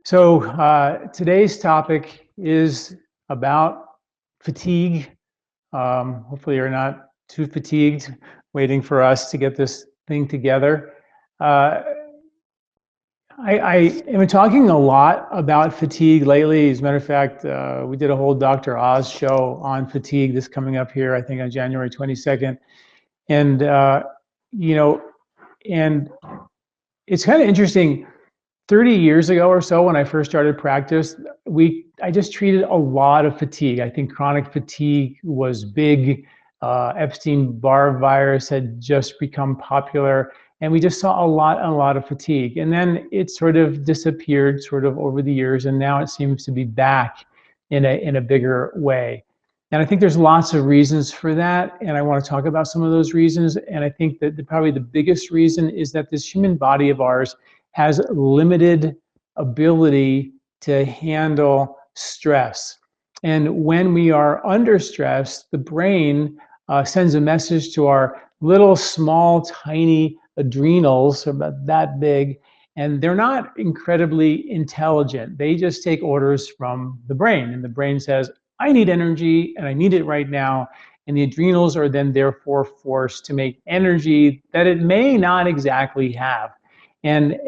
Today's topic is about fatigue. Hopefully you're not too fatigued waiting for us to get this thing together. I am talking a lot about fatigue lately. As a matter of fact, we did a whole Dr. Oz show on fatigue this coming up here, I think on January 22nd. And, and it's kind of interesting. 30 years ago or so, when I first started practice, I just treated a lot of fatigue. I think chronic fatigue was big. Epstein-Barr virus had just become popular, and we just saw a lot of fatigue. And then it sort of disappeared sort of over the years, and now it seems to be back in a bigger way. And I think there's lots of reasons for that, and I want to talk about some of those reasons. And I think that probably the biggest reason is that this human body of ours has limited ability to handle stress. And when we are under stress, the brain sends a message to our little small tiny adrenals, about that big, and they're not incredibly intelligent. They just take orders from the brain, and the brain says, I need energy and I need it right now. And the adrenals are then therefore forced to make energy that it may not exactly have. And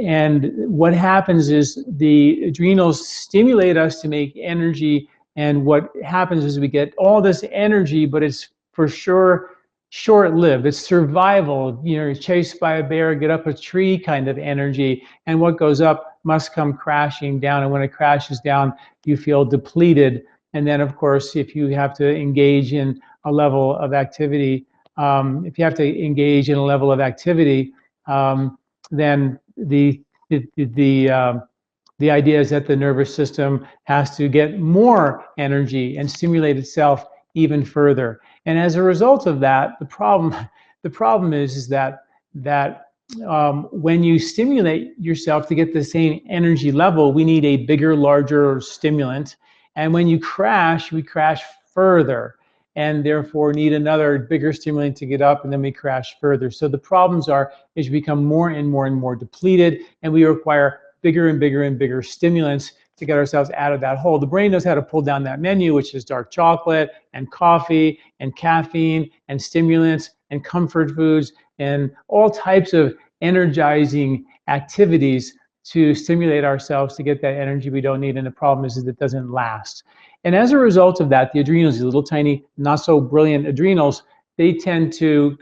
what happens is the adrenals stimulate us to make energy, and what happens is we get all this energy, but it's for sure short-lived. It's survival, you're chased by a bear, get up a tree kind of energy, and what goes up must come crashing down, and when it crashes down, you feel depleted. And then, of course, if you have to engage in a level of activity, then the idea is that the nervous system has to get more energy and stimulate itself even further. And as a result of that, the problem is that when you stimulate yourself to get the same energy level, we need a bigger, larger stimulant. And when you crash, we crash further, and therefore need another bigger stimulant to get up, and then we crash further. So the problems is you become more and more depleted, and we require bigger and bigger stimulants to get ourselves out of that hole. The brain knows how to pull down that menu, which is dark chocolate and coffee and caffeine and stimulants and comfort foods and all types of energizing activities to stimulate ourselves to get that energy we don't need. And the problem is it doesn't last. And as a result of that, the adrenals, the little tiny, not so brilliant adrenals, they tend to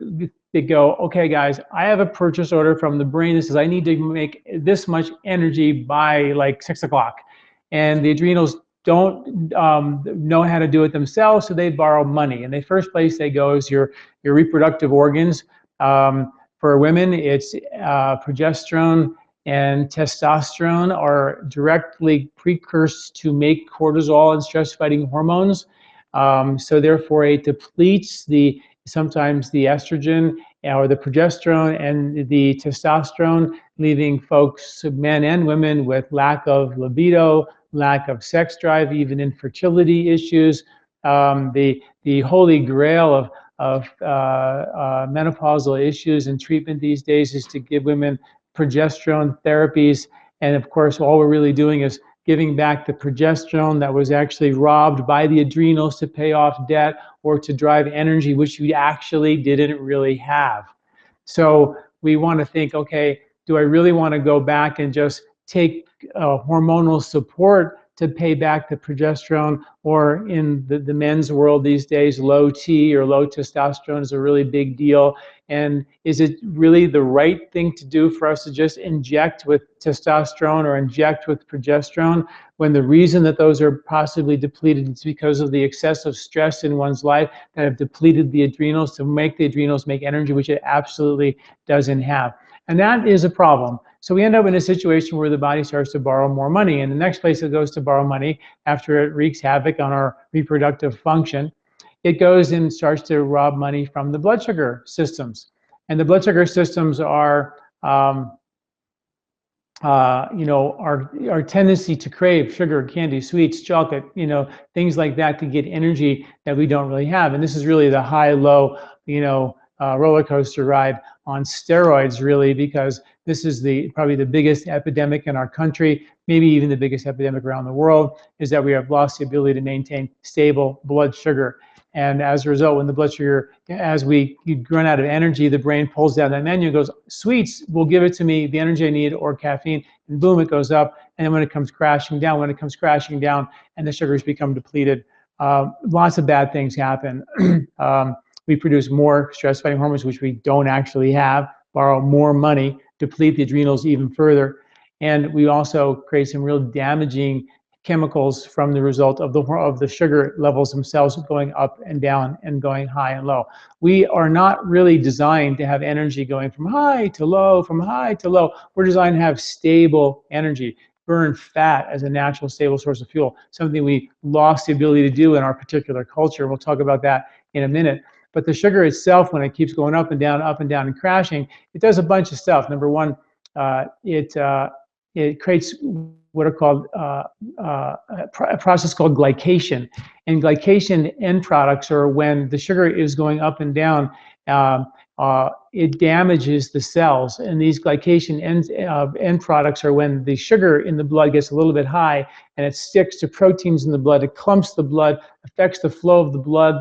go, okay, guys, I have a purchase order from the brain that says I need to make this much energy by like 6 o'clock. And the adrenals don't know how to do it themselves, so they borrow money. And the first place they go is your reproductive organs. For women, it's progesterone and testosterone are directly precursors to make cortisol and stress-fighting hormones. So therefore, it depletes sometimes the estrogen or the progesterone and the testosterone, leaving folks, men and women, with lack of libido, lack of sex drive, even infertility issues. The holy grail of menopausal issues and treatment these days is to give women progesterone therapies, and of course all we're really doing is giving back the progesterone that was actually robbed by the adrenals to pay off debt or to drive energy which you actually didn't really have. So we want to think, okay, do I really want to go back and just take hormonal support to pay back the progesterone, or in the men's world these days, low T or low testosterone is a really big deal. And is it really the right thing to do for us to just inject with testosterone or inject with progesterone when the reason that those are possibly depleted is because of the excessive stress in one's life that have depleted the adrenals to make the adrenals make energy, which it absolutely doesn't have. And that is a problem. So we end up in a situation where the body starts to borrow more money. And the next place it goes to borrow money after it wreaks havoc on our reproductive function, it goes and starts to rob money from the blood sugar systems. And the blood sugar systems are, our tendency to crave sugar, candy, sweets, chocolate, things like that to get energy that we don't really have. And this is really the high-low, roller coaster ride on steroids, really, because this is probably the biggest epidemic in our country, maybe even the biggest epidemic around the world, is that we have lost the ability to maintain stable blood sugar. And as a result, when the blood sugar, as we run out of energy, the brain pulls down that menu and goes, sweets will give it to me, the energy I need, or caffeine, and boom, it goes up. And then when it comes crashing down, and the sugars become depleted, lots of bad things happen. We produce more stress-fighting hormones, which we don't actually have, borrow more money, deplete the adrenals even further. And we also create some real damaging chemicals from the result of the sugar levels themselves going up and down and going high and low. We are not really designed to have energy going from high to low, from high to low. We're designed to have stable energy, burn fat as a natural stable source of fuel, something we lost the ability to do in our particular culture. We'll talk about that in a minute. But the sugar itself, when it keeps going up and down and crashing, it does a bunch of stuff. Number one, it creates what are called a process called glycation. And glycation end products are when the sugar is going up and down, it damages the cells. And these glycation end products are when the sugar in the blood gets a little bit high and it sticks to proteins in the blood, it clumps the blood, affects the flow of the blood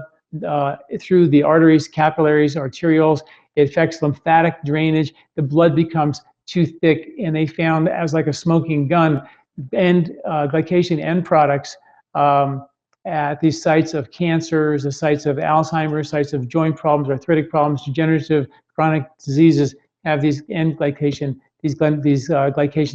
through the arteries, capillaries, arterioles. It affects lymphatic drainage. The blood becomes too thick, and they found, as like a smoking gun, glycation end products at these sites of cancers, the sites of Alzheimer's, sites of joint problems, arthritic problems, degenerative chronic diseases have these glycation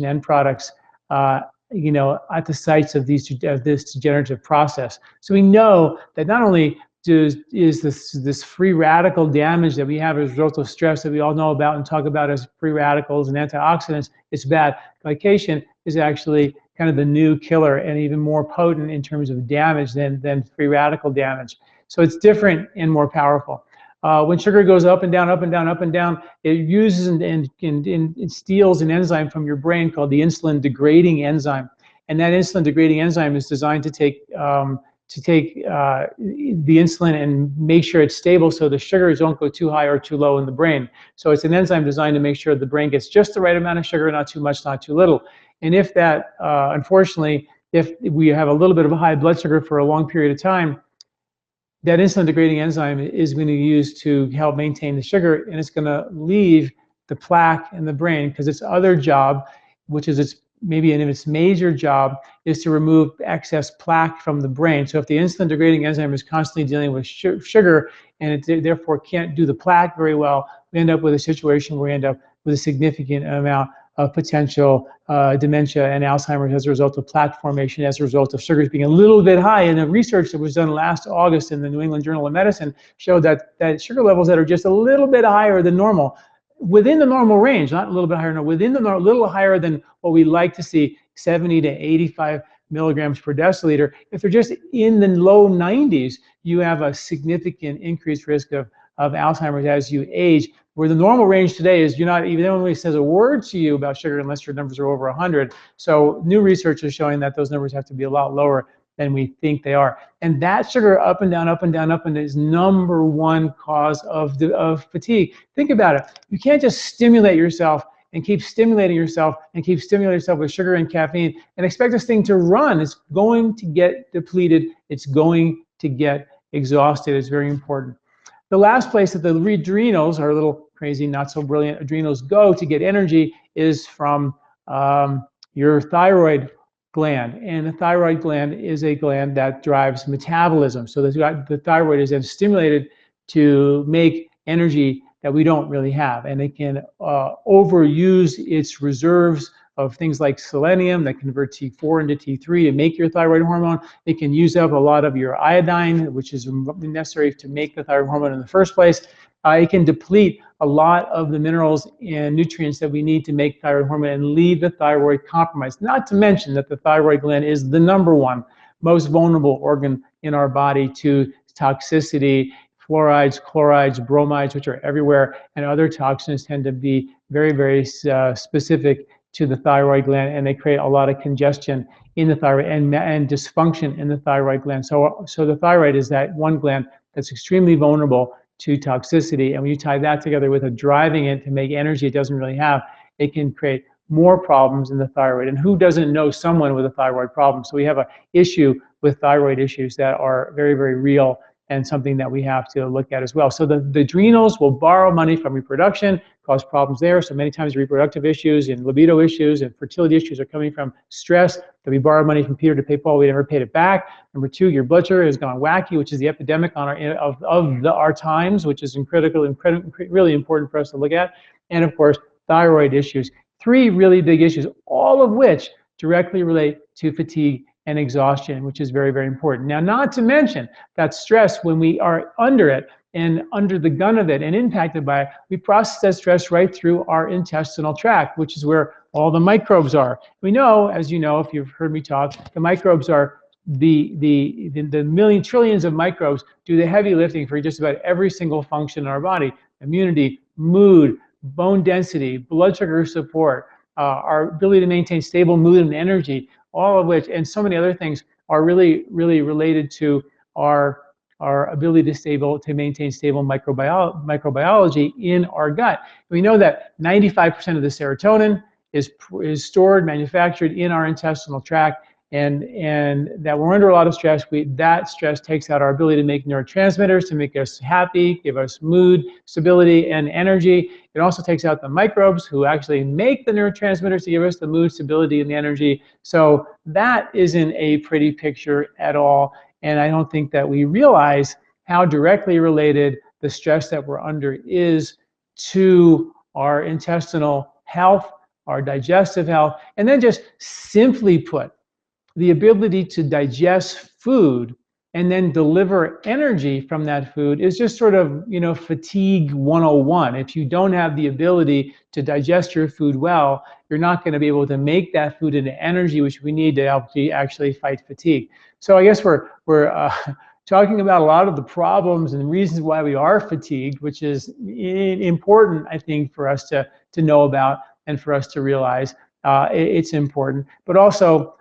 end products, at the sites of this degenerative process. So we know that not only is this free radical damage that we have as a result of stress that we all know about and talk about as free radicals and antioxidants, it's bad. Glycation is actually kind of the new killer and even more potent in terms of damage than free radical damage. So it's different and more powerful. When sugar goes up and down, it uses and steals an enzyme from your brain called the insulin degrading enzyme. And that insulin degrading enzyme is designed to take the insulin and make sure it's stable so the sugars don't go too high or too low in the brain. So it's an enzyme designed to make sure the brain gets just the right amount of sugar, not too much, not too little. And if that, unfortunately, if we have a little bit of a high blood sugar for a long period of time, that insulin degrading enzyme is going to use to help maintain the sugar, and it's going to leave the plaque in the brain because its other job, which is its major job, is to remove excess plaque from the brain. So if the insulin degrading enzyme is constantly dealing with sugar and it therefore can't do the plaque very well, we end up with a situation where we end up with a significant amount of potential dementia and Alzheimer's as a result of plaque formation, as a result of sugars being a little bit high. And the research that was done last August in the New England Journal of Medicine showed that sugar levels that are just a little bit higher than normal, within the normal range, not a little bit higher, no, within the little higher than what we like to see, 70 to 85 milligrams per deciliter. If they're just in the low 90s, you have a significant increased risk of Alzheimer's as you age, where the normal range today is no one says a word to you about sugar unless your numbers are over 100. So new research is showing that those numbers have to be a lot lower than we think they are. And that sugar up and down is number one cause of fatigue. Think about it. You can't just stimulate yourself and keep stimulating yourself with sugar and caffeine and expect this thing to run. It's going to get depleted. It's going to get exhausted. It's very important. The last place that the adrenals, our little crazy, not so brilliant adrenals, go to get energy is from your thyroid gland. And the thyroid gland is a gland that drives metabolism. So the thyroid is then stimulated to make energy that we don't really have. And it can overuse its reserves of things like selenium that convert T4 into T3 to make your thyroid hormone. It can use up a lot of your iodine, which is necessary to make the thyroid hormone in the first place. It can deplete a lot of the minerals and nutrients that we need to make thyroid hormone and leave the thyroid compromised. Not to mention that the thyroid gland is the number one most vulnerable organ in our body to toxicity. Fluorides, chlorides, bromides, which are everywhere, and other toxins tend to be very, very specific to the thyroid gland, and they create a lot of congestion in the thyroid and dysfunction in the thyroid gland. So the thyroid is that one gland that's extremely vulnerable to toxicity. And when you tie that together with a driving it to make energy it doesn't really have, it can create more problems in the thyroid. And who doesn't know someone with a thyroid problem? So we have an issue with thyroid issues that are very, very real and something that we have to look at as well. So the adrenals will borrow money from reproduction, cause problems there. So many times reproductive issues and libido issues and fertility issues are coming from stress, that we borrow money from Peter to pay Paul, we never paid it back. Number two, your blood sugar has gone wacky, which is the epidemic on our times, which is really important for us to look at. And of course, thyroid issues. Three really big issues, all of which directly relate to fatigue and exhaustion, which is very, very important. Now, not to mention that stress, when we are under it and under the gun of it and impacted by it, we process that stress right through our intestinal tract, which is where all the microbes are. We know, as you know, if you've heard me talk, the microbes are the million trillions of microbes do the heavy lifting for just about every single function in our body: immunity, mood, bone density, blood sugar support, our ability to maintain stable mood and energy, all of which, and so many other things, are really, really related to our ability to maintain stable microbiology in our gut. We know that 95% of the serotonin is stored, manufactured in our intestinal tract, and that we're under a lot of stress. That stress takes out our ability to make neurotransmitters to make us happy, give us mood, stability, and energy. It also takes out the microbes who actually make the neurotransmitters to give us the mood, stability, and the energy. So that isn't a pretty picture at all. And I don't think that we realize how directly related the stress that we're under is to our intestinal health, our digestive health, and then just simply put, the ability to digest food and then deliver energy from that food is just sort of, fatigue 101. If you don't have the ability to digest your food well, you're not going to be able to make that food into energy, which we need to help you actually fight fatigue. So I guess we're talking about a lot of the problems and reasons why we are fatigued, which is important, I think, for us to know about and for us to realize it's important. But also,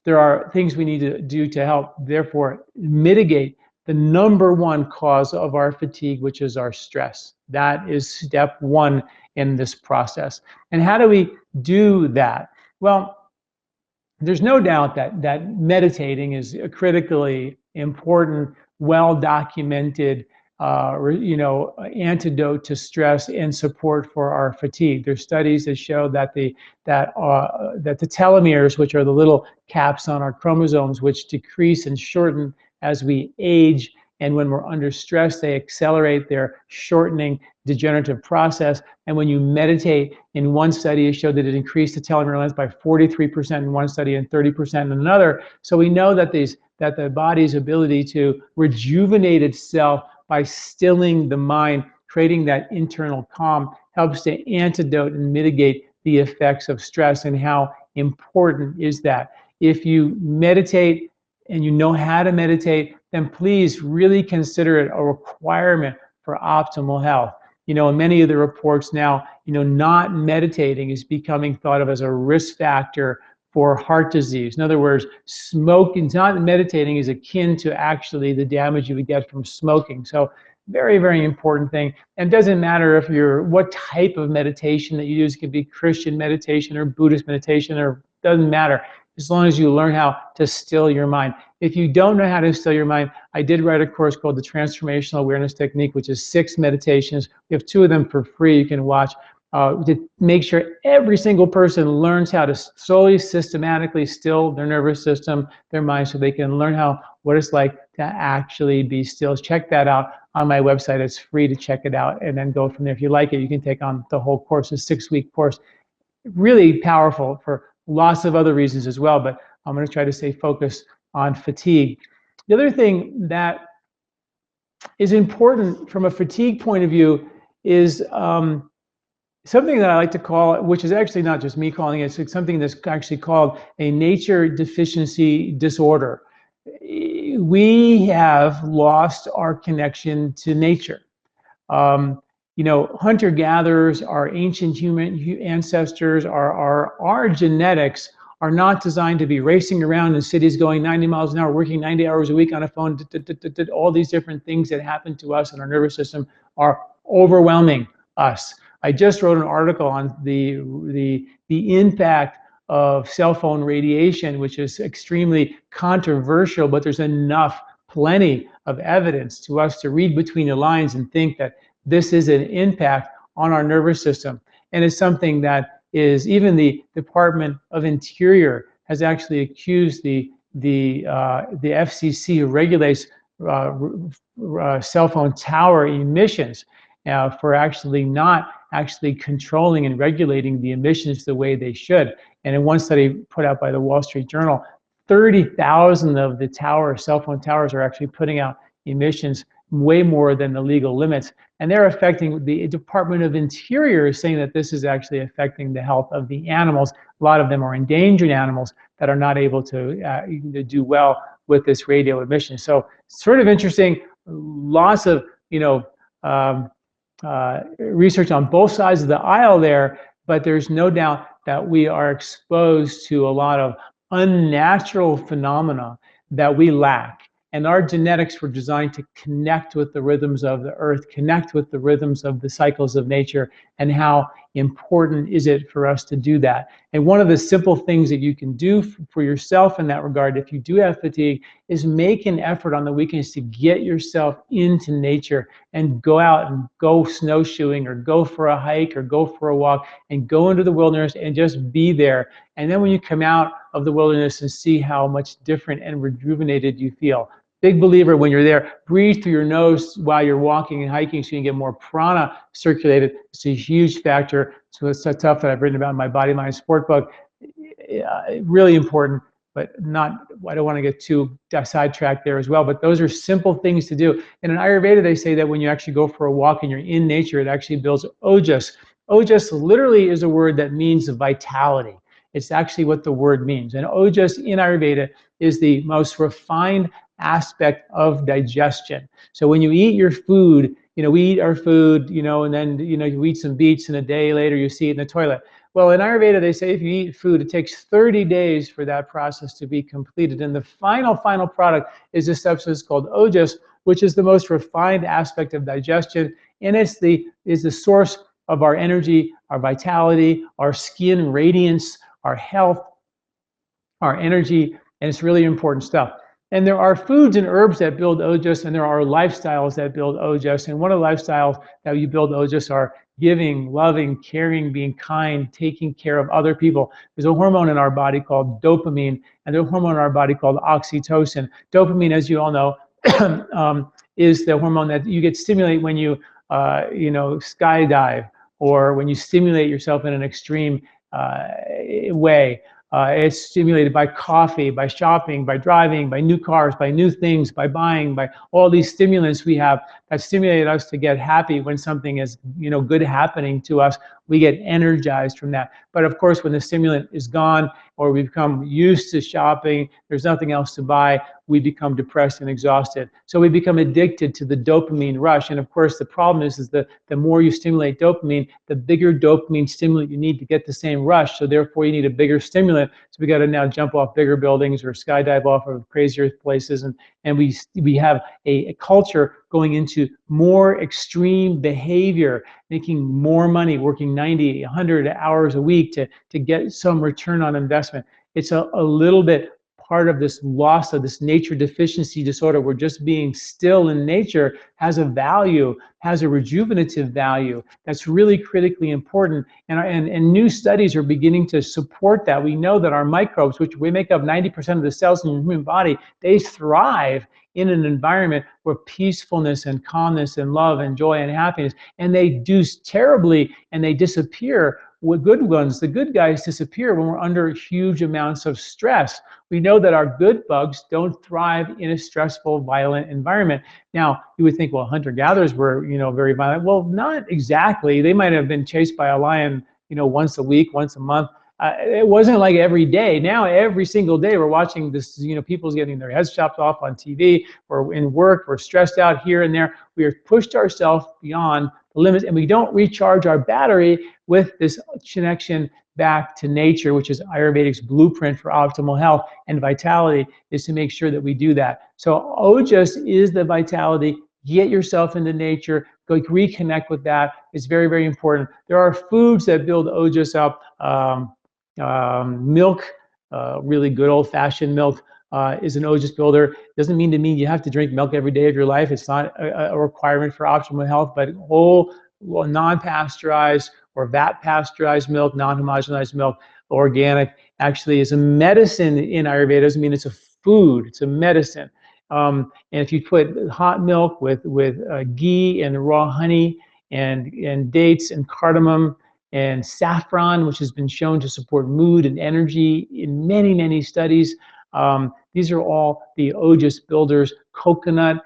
there are things we need to do to help, therefore, mitigate the number one cause of our fatigue, which is our stress. That is step one in this process. And how do we do that? Well, there's no doubt that meditating is a critically important, well-documented antidote to stress and support for our fatigue. There's studies that show that the telomeres, which are the little caps on our chromosomes, which decrease and shorten as we age, and when we're under stress, they accelerate their shortening degenerative process. And when you meditate, in one study, it showed that it increased the telomere length by 43% in one study and 30% in another. So we know that the body's ability to rejuvenate itself by stilling the mind, creating that internal calm, helps to antidote and mitigate the effects of stress. And how important is that? If you meditate and you know how to meditate, then please really consider it a requirement for optimal health. In many of the reports now, not meditating is becoming thought of as a risk factor for heart disease. In other words, smoking, not meditating, is akin to actually the damage you would get from smoking. So very, very important thing. And it doesn't matter what type of meditation that you use. It could be Christian meditation or Buddhist meditation, or doesn't matter, as long as you learn how to still your mind. If you don't know how to still your mind, I did write a course called the Transformational Awareness Technique, which is 6 meditations. We have 2 of them for free you can watch. To make sure every single person learns how to slowly, systematically still their nervous system, their mind, so they can learn what it's like to actually be still. Check that out on my website. It's free to check it out and then go from there. If you like it, you can take on the whole course, a 6-week course. Really powerful for lots of other reasons as well, but I'm going to try to stay focused on fatigue. The other thing that is important from a fatigue point of view is something that I like to call, which is actually not just me calling it, it's something that's actually called a nature deficiency disorder. We have lost our connection to nature. Hunter-gatherers, our ancient human ancestors, our genetics are not designed to be racing around in cities going 90 miles an hour, working 90 hours a week on a phone. All these different things that happen to us in our nervous system are overwhelming us. I just wrote an article on the impact of cell phone radiation, which is extremely controversial, but there's plenty of evidence to us to read between the lines and think that this is an impact on our nervous system. And it's something that is, even the Department of Interior has actually accused the FCC, who regulates cell phone tower emissions, for actually not controlling and regulating the emissions the way they should. And in one study put out by the Wall Street Journal, 30,000 of the cell phone towers are actually putting out emissions way more than the legal limits. And they're affecting, the Department of Interior is saying that this is actually affecting the health of the animals. A lot of them are endangered animals that are not able to do well with this radio emission. So sort of interesting, lots of research on both sides of the aisle there, but there's no doubt that we are exposed to a lot of unnatural phenomena that we lack. And our genetics were designed to connect with the rhythms of the earth, connect with the rhythms of the cycles of nature, and how important is it for us to do that. And one of the simple things that you can do for yourself in that regard, if you do have fatigue, is make an effort on the weekends to get yourself into nature and go out and go snowshoeing or go for a hike or go for a walk and go into the wilderness and just be there. And then when you come out of the wilderness and see how much different and rejuvenated you feel. Big believer, when you're there, breathe through your nose while you're walking and hiking so you can get more prana circulated. It's a huge factor. So it's stuff that I've written about in my Body, Mind, Sport book. Really important, but not, I don't want to get too sidetracked there as well, but those are simple things to do. And in Ayurveda, they say that when you actually go for a walk and you're in nature, it actually builds ojas. Ojas literally is a word that means vitality. It's actually what the word means. And ojas in Ayurveda is the most refined aspect of digestion. So when you eat your food, we eat our food, and then, you eat some beets and a day later you see it in the toilet. Well, in Ayurveda, they say if you eat food, it takes 30 days for that process to be completed. And the final product is a substance called ojas, which is the most refined aspect of digestion. And is the source of our energy, our vitality, our skin radiance, our health, our energy, and it's really important stuff. And there are foods and herbs that build ojas, and there are lifestyles that build ojas. And one of the lifestyles that you build ojas are giving, loving, caring, being kind, taking care of other people. There's a hormone in our body called dopamine, and there's a hormone in our body called oxytocin. Dopamine, as you all know, is the hormone that you get stimulated when you, skydive, or when you stimulate yourself in an extreme way. It's stimulated by coffee, by shopping, by driving, by new cars, by new things, by buying, by all these stimulants we have that stimulate us to get happy when something is, good happening to us. We get energized from that. But of course, when the stimulant is gone, or we become used to shopping, there's nothing else to buy, we become depressed and exhausted. So we become addicted to the dopamine rush. And of course, the problem is that the more you stimulate dopamine, the bigger dopamine stimulant you need to get the same rush. So therefore, you need a bigger stimulant. So we got to now jump off bigger buildings or skydive off of crazier places. And we have a culture going into more extreme behavior, making more money, working 90, 100 hours a week to get some return on investment. It's a little bit part of this loss of this nature deficiency disorder, where just being still in nature has a value, has a rejuvenative value that's really critically important. And new studies are beginning to support that. We know that our microbes, which we make up 90% of the cells in the human body, they thrive in an environment where peacefulness and calmness and love and joy and happiness, and they do terribly and they disappear. With good ones, the good guys disappear when we're under huge amounts of stress. We know that our good bugs don't thrive in a stressful, violent environment. Now, you would think, well, hunter-gatherers were, very violent. Well, not exactly. They might have been chased by a lion, once a week, once a month. It wasn't like every day. Now, every single day, we're watching this, people's getting their heads chopped off on TV, or in work, we're stressed out here and there. We have pushed ourselves beyond limits, and we don't recharge our battery with this connection back to nature, which is Ayurvedic's blueprint for optimal health and vitality, is to make sure that we do that. So Ojas is the vitality. Get yourself into nature, go reconnect with that. It's very, very important. There are foods that build Ojas up. Milk, really good old-fashioned milk, is an Ojas builder. Doesn't mean to mean you have to drink milk every day of your life. It's not a requirement for optimal health, but whole, non-pasteurized or VAT pasteurized milk, non-homogenized milk, organic, actually is a medicine in Ayurveda. Doesn't mean it's a food, it's a medicine. And if you put hot milk with ghee and raw honey and dates and cardamom and saffron, which has been shown to support mood and energy in many, many studies. These are all the Ojas builders. Coconut,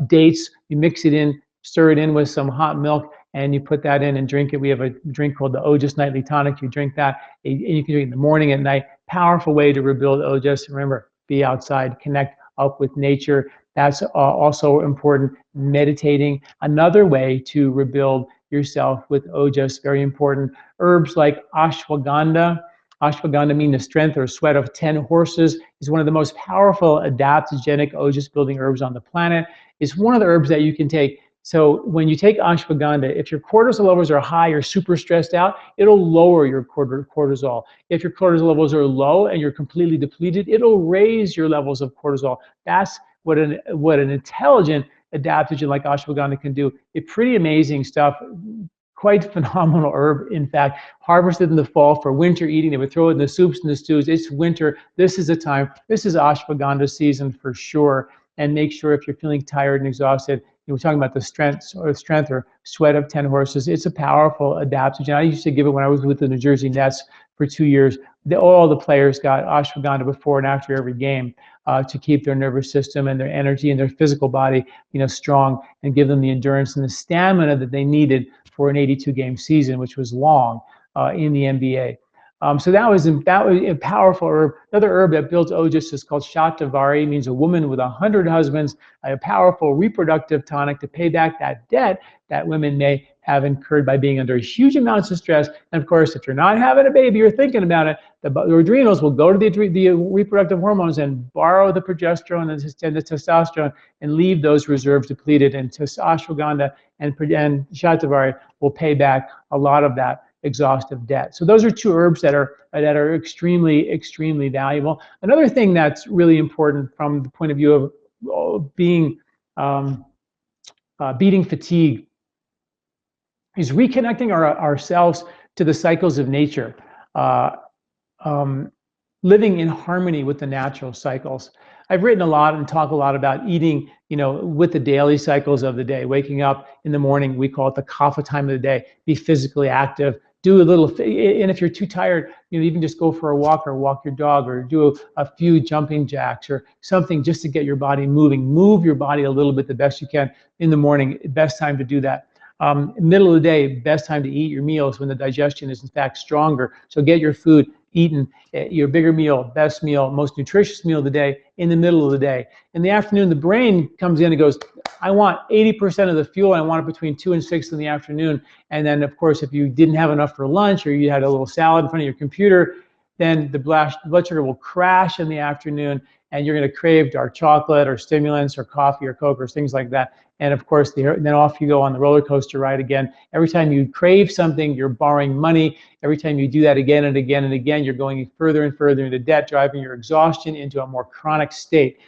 dates, you mix it in, stir it in with some hot milk, and you put that in and drink it. We have a drink called the Ojas Nightly Tonic. You drink that, and you can drink it in the morning, at night. Powerful way to rebuild Ojas. Remember, be outside, connect up with nature. That's also important. Meditating, another way to rebuild yourself with Ojas, very important. Herbs like ashwagandha. Ashwagandha, meaning the strength or sweat of 10 horses, is one of the most powerful adaptogenic Ojas building herbs on the planet. It's one of the herbs that you can take. So when you take ashwagandha, if your cortisol levels are high or super stressed out, it'll lower your cortisol. If your cortisol levels are low and you're completely depleted, it'll raise your levels of cortisol. That's what an intelligent adaptogen like ashwagandha can do. It's pretty amazing stuff. Quite phenomenal herb, in fact. Harvested in the fall for winter eating. They would throw it in the soups and the stews. It's winter. This is the time. This is ashwagandha season for sure. And make sure, if you're feeling tired and exhausted, we're talking about the strength or sweat of 10 horses. It's a powerful adaptogen. I used to give it when I was with the New Jersey Nets for 2 years. All the players got ashwagandha before and after every game to keep their nervous system and their energy and their physical body, strong, and give them the endurance and the stamina that they needed for an 82-game season, which was long in the NBA. So that was a powerful herb. Another herb that builds Ojas is called Shatavari. It means a woman with 100 husbands, a powerful reproductive tonic to pay back that debt that women may have incurred by being under huge amounts of stress. And of course, if you're not having a baby or thinking about it, the adrenals will go to the reproductive hormones and borrow the progesterone and the testosterone and leave those reserves depleted. And ashwagandha and Shatavari will pay back a lot of that exhaustive debt. So those are two herbs that are extremely, extremely valuable. Another thing that's really important from the point of view of beating fatigue is reconnecting ourselves to the cycles of nature, living in harmony with the natural cycles. I've written a lot and talk a lot about eating, with the daily cycles of the day. Waking up in the morning, we call it the kapha time of the day. Be physically active. Do a little, and if you're too tired, you can just go for a walk or walk your dog or do a few jumping jacks or something just to get your body moving. Move your body a little bit the best you can in the morning. Best time to do that. Middle of the day, best time to eat your meals when the digestion is in fact stronger. So get your food eaten, your bigger meal, best meal, most nutritious meal of the day in the middle of the day. In the afternoon, the brain comes in and goes, I want 80% of the fuel. I want it between 2 and 6 in the afternoon. And then, of course, if you didn't have enough for lunch or you had a little salad in front of your computer, then the blood sugar will crash in the afternoon and you're going to crave dark chocolate or stimulants or coffee or Coke or things like that. And of course, then off you go on the roller coaster ride again. Every time you crave something, you're borrowing money. Every time you do that again and again and again, you're going further and further into debt, driving your exhaustion into a more chronic state.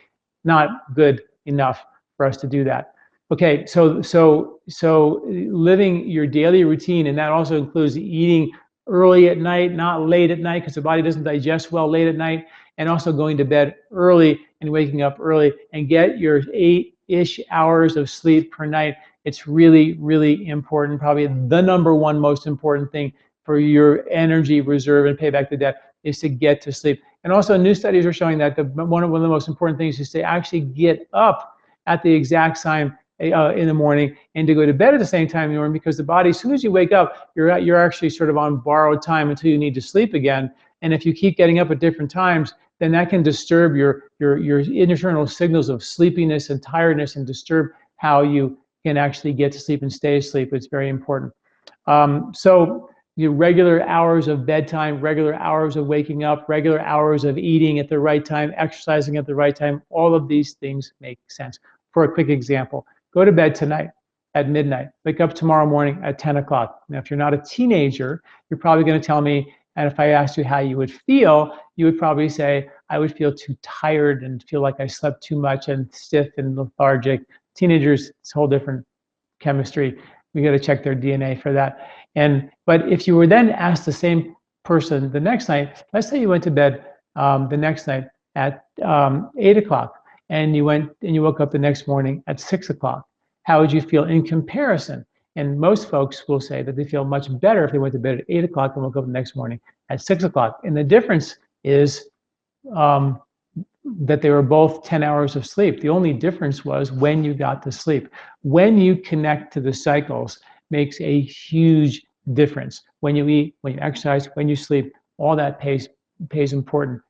Not good enough for us to do that. Okay, so living your daily routine, and that also includes eating early at night, not late at night, because the body doesn't digest well late at night, and also going to bed early and waking up early, and get your 8-ish hours of sleep per night. It's really, really important, probably the number one most important thing for your energy reserve and pay back the debt is to get to sleep. And also new studies are showing that one of the most important things is to actually get up at the exact time in the morning and to go to bed at the same time in the morning, because the body, as soon as you wake up, you're actually sort of on borrowed time until you need to sleep again. And if you keep getting up at different times, then that can disturb your internal signals of sleepiness and tiredness and disturb how you can actually get to sleep and stay asleep. It's very important. So your regular hours of bedtime, regular hours of waking up, regular hours of eating at the right time, exercising at the right time, all of these things make sense. For a quick example, go to bed tonight at midnight, wake up tomorrow morning at 10 o'clock. Now, if you're not a teenager, you're probably going to tell me, and if I asked you how you would feel, you would probably say, I would feel too tired and feel like I slept too much and stiff and lethargic. Teenagers, it's a whole different chemistry. We got to check their DNA for that. But if you were then asked the same person the next night, let's say you went to bed the next night at 8 o'clock and you woke up the next morning at 6 o'clock, how would you feel in comparison? And most folks will say that they feel much better if they went to bed at 8 o'clock and woke up the next morning at 6 o'clock. And the difference is that they were both 10 hours of sleep. The only difference was when you got to sleep. When you connect to the cycles makes a huge difference. When you eat, when you exercise, when you sleep, all that pays important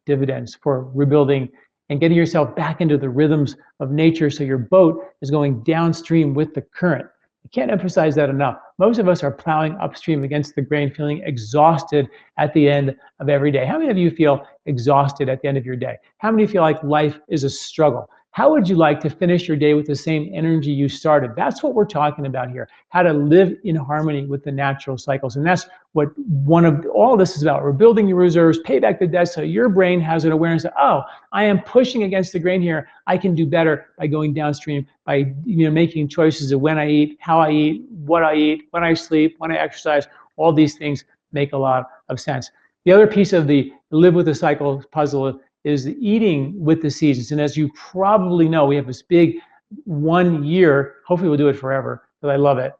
dividends for rebuilding and getting yourself back into the rhythms of nature so your boat is going downstream with the current. I can't emphasize that enough. Most of us are plowing upstream against the grain, feeling exhausted at the end of every day. How many of you feel exhausted at the end of your day? How many feel like life is a struggle? How would you like to finish your day with the same energy you started? That's what we're talking about here, how to live in harmony with the natural cycles. And that's what all this is about. Rebuilding your reserves, pay back the debt so your brain has an awareness of, oh, I am pushing against the grain here. I can do better by going downstream, by making choices of when I eat, how I eat, what I eat, when I sleep, when I exercise. All these things make a lot of sense. The other piece of the live with the cycle puzzle is eating with the seasons. And as you probably know, we have this big 1 year, hopefully we'll do it forever, but I love it,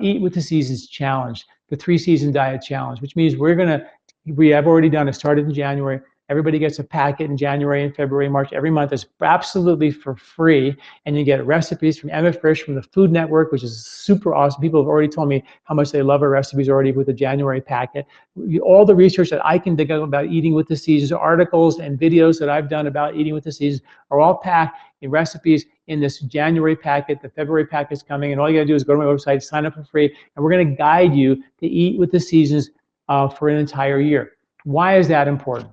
Eat with the Seasons Challenge, the 3-season diet challenge, which means we have already done it, started in January. Everybody gets a packet in January and February, March, every month. It's absolutely for free. And you get recipes from Emma Frisch from the Food Network, which is super awesome. People have already told me how much they love our recipes already with the January packet. All the research that I can dig up about eating with the seasons, articles and videos that I've done about eating with the seasons are all packed in recipes in this January packet. The February packet is coming, and all you gotta do is go to my website, sign up for free, and we're gonna guide you to eat with the seasons for an entire year. Why is that important?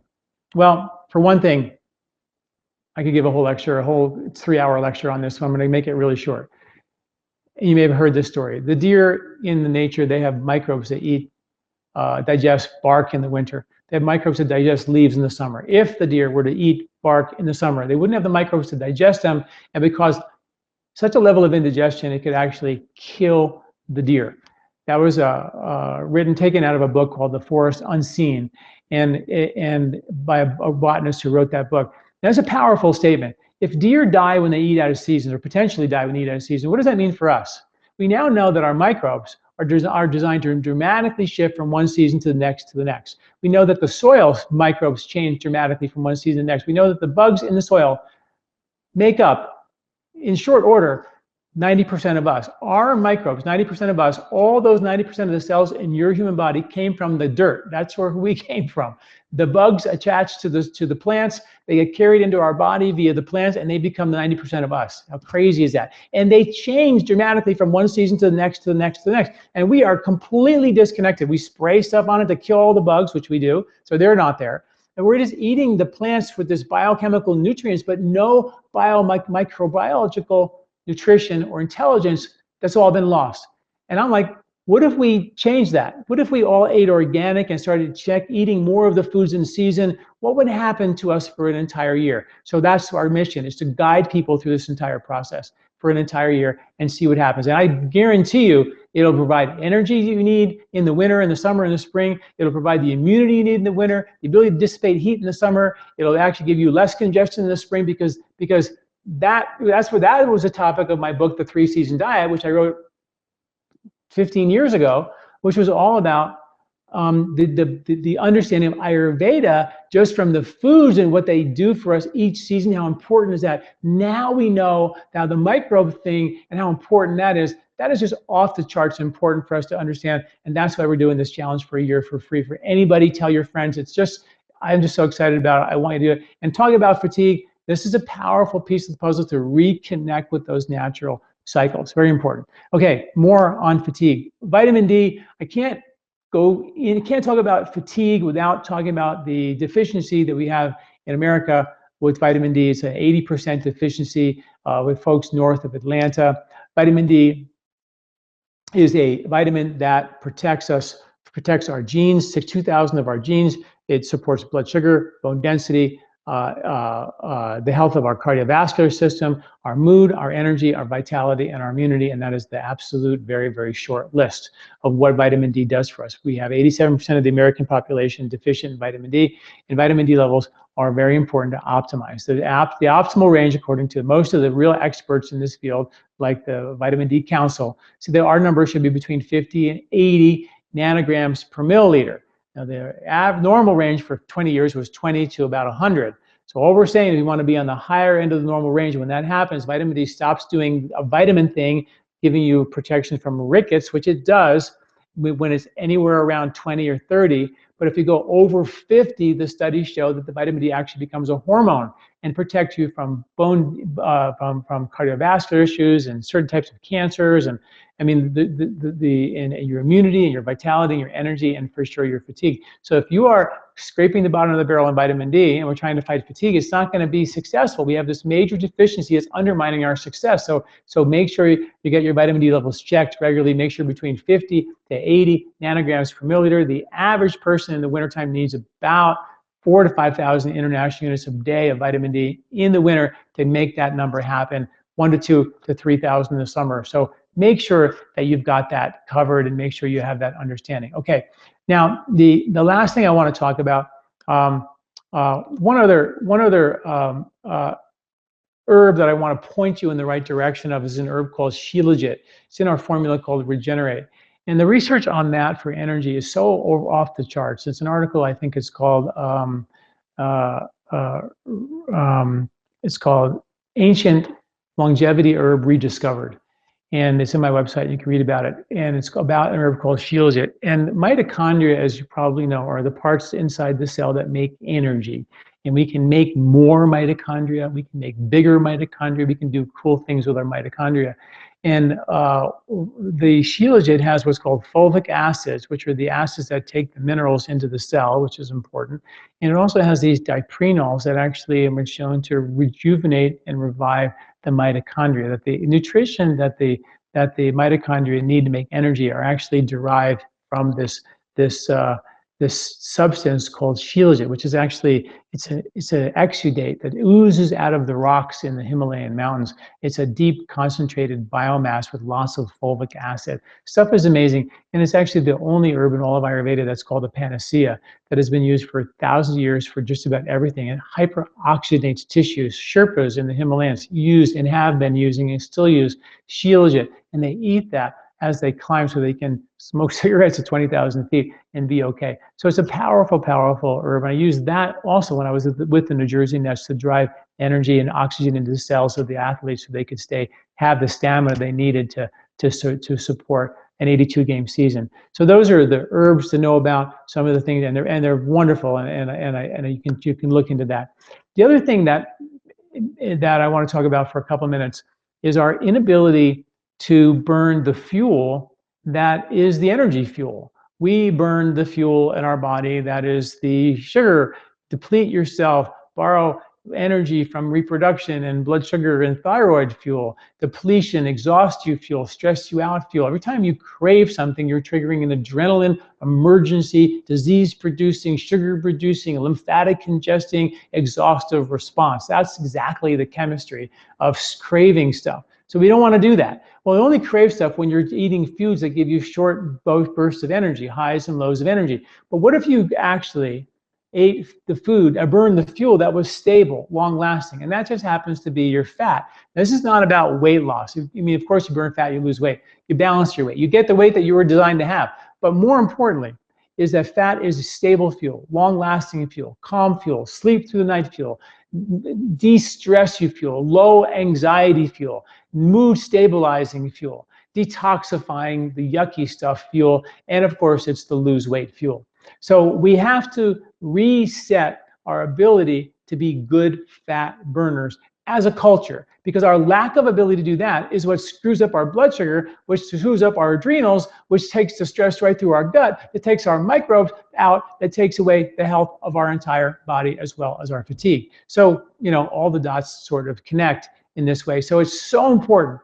Well, for one thing, I could give a whole 3-hour lecture on this, so I'm going to make it really short. You may have heard this story. The deer in the nature, they have microbes that digest bark in the winter. They have microbes that digest leaves in the summer. If the deer were to eat bark in the summer, they wouldn't have the microbes to digest them, and because such a level of indigestion, it could actually kill the deer. That was taken out of a book called The Forest Unseen, and by a botanist who wrote that book. That's a powerful statement. If deer die when they eat out of season, or potentially die when they eat out of season, what does that mean for us? We now know that our microbes are designed to dramatically shift from one season to the next. We know that the soil microbes change dramatically from one season to the next. We know that the bugs in the soil make up, in short order, 90% of us. Our microbes, 90% of us, all those 90% of the cells in your human body came from the dirt. That's where we came from. The bugs attach to the plants, they get carried into our body via the plants, and they become 90% of us. How crazy is that? And they change dramatically from one season to the next, to the next, to the next. And we are completely disconnected. We spray stuff on it to kill all the bugs, which we do, so they're not there. And we're just eating the plants with this biochemical nutrients, but no microbiological nutrition or intelligence. That's all been lost. And I'm like, what if we change that? What if we all ate organic and started eating more of the foods in season? What would happen to us for an entire year? So that's our mission, is to guide people through this entire process for an entire year and see what happens. And I guarantee you, it'll provide energy you need in the winter, in the summer, in the spring. It'll provide the immunity you need in the winter, the ability to dissipate heat in the summer. It'll actually give you less congestion in the spring because that was a topic of my book, The 3-Season Diet, which I wrote 15 years ago, which was all about the understanding of Ayurveda just from the foods and what they do for us each season. How important is that? Now we know now the microbe thing and how important that is. That is just off the charts important for us to understand, and that's why we're doing this challenge for a year for free for anybody. Tell your friends. I'm just so excited about it. I want you to do it. And talking about fatigue, this is a powerful piece of the puzzle to reconnect with those natural cycles. Very important. Okay, more on fatigue. Vitamin D, I can't talk about fatigue without talking about the deficiency that we have in America with vitamin D. It's an 80% deficiency with folks north of Atlanta. Vitamin D is a vitamin that protects our genes, 2,000 of our genes. It supports blood sugar, bone density, the health of our cardiovascular system, our mood, our energy, our vitality, and our immunity. And that is the absolute very, very short list of what vitamin D does for us. We have 87% of the American population deficient in vitamin D, and vitamin D levels are very important to optimize. The optimal range, according to most of the real experts in this field, like the Vitamin D Council, so that our number should be between 50 and 80 nanograms per milliliter. Now, the normal range for 20 years was 20 to about 100. So all we're saying is we want to be on the higher end of the normal range. When that happens, vitamin D stops doing a vitamin thing, giving you protection from rickets, which it does when it's anywhere around 20 or 30. But if you go over 50, the studies show that the vitamin D actually becomes a hormone and protects you from from cardiovascular issues and certain types of cancers, and I mean and your immunity and your vitality and your energy, and for sure your fatigue. So if you are scraping the bottom of the barrel on vitamin D and we're trying to fight fatigue, it's not going to be successful. We have this major deficiency that's undermining our success. So make sure you get your vitamin D levels checked regularly. Make sure between 50 to 80 nanograms per milliliter. The average person in the wintertime needs about 4,000 to 5,000 international units a day of vitamin D in the winter to make that number happen. 1,000 to 2,000 to 3,000 in the summer. So make sure that you've got that covered and make sure you have that understanding. Okay, now the last thing I want to talk about, one other herb that I want to point you in the right direction of is an herb called Shilajit. It's in our formula called Regenerate. And the research on that for energy is so off the charts. It's an article, I think it's called Ancient Longevity Herb Rediscovered. And it's in my website, you can read about it. And it's about an herb called Shilajit. And mitochondria, as you probably know, are the parts inside the cell that make energy. And we can make more mitochondria, we can make bigger mitochondria, we can do cool things with our mitochondria. And the Shilajit has what's called fulvic acids, which are the acids that take the minerals into the cell, which is important. And it also has these diprenols that actually have been shown to rejuvenate and revive the mitochondria. That the nutrition that the mitochondria need to make energy are actually derived from this substance called Shilajit, which is actually, it's an exudate that oozes out of the rocks in the Himalayan mountains. It's a deep concentrated biomass with lots of fulvic acid. Stuff is amazing, and it's actually the only herb in all of Ayurveda that's called a panacea, that has been used for thousands of years for just about everything. It hyperoxygenates tissues. Sherpas in the Himalayas use and have been using and still use Shilajit, and they eat that as they climb so they can smoke cigarettes at 20,000 feet and be okay. So it's a powerful, powerful herb. I used that also when I was with the New Jersey Nets to drive energy and oxygen into the cells of the athletes so they could have the stamina they needed to support an 82-game season. So those are the herbs to know about, some of the things, and they're wonderful, and you can look into that. The other thing that I want to talk about for a couple minutes is our inability to burn the fuel that is the energy fuel. We burn the fuel in our body that is the sugar. Deplete yourself, borrow energy from reproduction and blood sugar and thyroid fuel. Depletion, exhaust you fuel, stress you out fuel. Every time you crave something, you're triggering an adrenaline emergency, disease producing, sugar producing, lymphatic congesting, exhaustive response. That's exactly the chemistry of craving stuff. So we don't want to do that. Well, you only crave stuff when you're eating foods that give you short bursts of energy, highs and lows of energy. But what if you actually ate the food, burned the fuel that was stable, long lasting? And that just happens to be your fat. This is not about weight loss. I mean, of course, you burn fat, you lose weight. You balance your weight. You get the weight that you were designed to have. But more importantly, is that fat is stable fuel, long lasting fuel, calm fuel, sleep through the night fuel, de-stress you fuel, low anxiety fuel, mood stabilizing fuel, detoxifying the yucky stuff fuel, and of course it's the lose weight fuel. So we have to reset our ability to be good fat burners as a culture, because our lack of ability to do that is what screws up our blood sugar, which screws up our adrenals, which takes the stress right through our gut, that takes our microbes out, that takes away the health of our entire body as well as our fatigue. So, all the dots sort of connect in this way. So it's so important.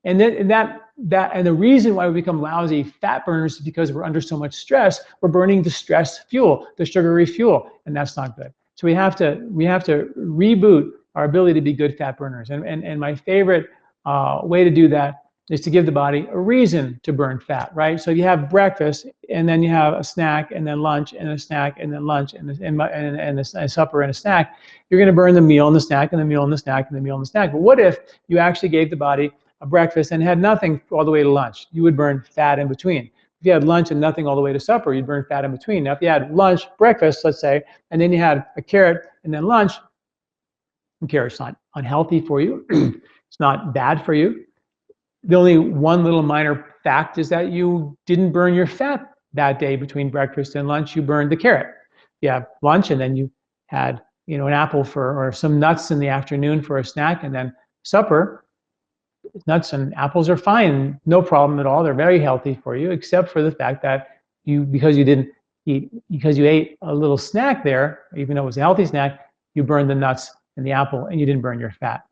And the reason why we become lousy fat burners is because we're under so much stress. We're burning the stress fuel, the sugary fuel, and that's not good. So we have to reboot our ability to be good fat burners. And my favorite way to do that is to give the body a reason to burn fat, right? So you have breakfast, and then you have a snack, and then lunch, and a snack, and then lunch, and a supper and a snack. You're going to burn the meal and the snack, and the meal and the snack, and the meal and the snack. But what if you actually gave the body a breakfast and had nothing all the way to lunch? You would burn fat in between. If you had lunch and nothing all the way to supper, you'd burn fat in between. Now, if you had lunch, breakfast, let's say, and then you had a carrot and then lunch, and carrot's not unhealthy for you. It's not bad for you. The only one little minor fact is that you didn't burn your fat that day between breakfast and lunch. You burned the carrot. You have lunch, and then you had an apple or some nuts in the afternoon for a snack, and then supper. Nuts and apples are fine, no problem at all. They're very healthy for you, except for the fact that because you ate a little snack there, even though it was a healthy snack, you burned the nuts and the apple, and you didn't burn your fat.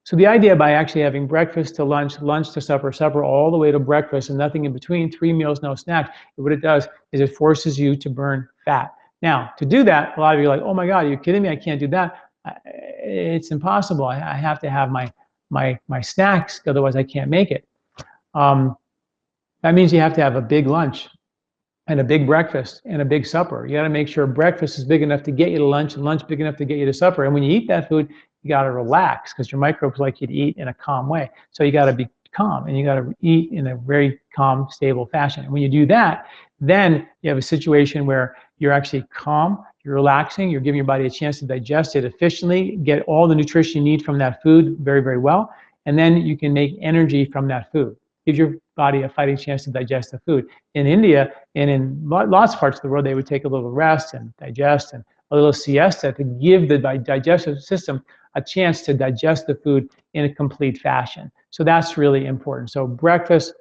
So the idea by actually having breakfast to lunch, lunch to supper, supper all the way to breakfast, and nothing in between, 3 meals, no snacks, what it does is it forces you to burn fat. Now, to do that, a lot of you are like, oh my God, are you kidding me? I can't do that. It's impossible. I have to have my snacks, otherwise I can't make it. That means you have to have a big lunch and a big breakfast and a big supper. You got to make sure breakfast is big enough to get you to lunch, and lunch big enough to get you to supper. And when you eat that food, you got to relax, because your microbes like you to eat in a calm way. So you got to be calm, and you got to eat in a very calm, stable fashion. And when you do that, then you have a situation where you're actually calm, you're relaxing, you're giving your body a chance to digest it efficiently, get all the nutrition you need from that food very, very well, and then you can make energy from that food. Give your body a fighting chance to digest the food. In India and in lots of parts of the world, they would take a little rest and digest, and a little siesta to give the digestive system a chance to digest the food in a complete fashion. So that's really important. So breakfast,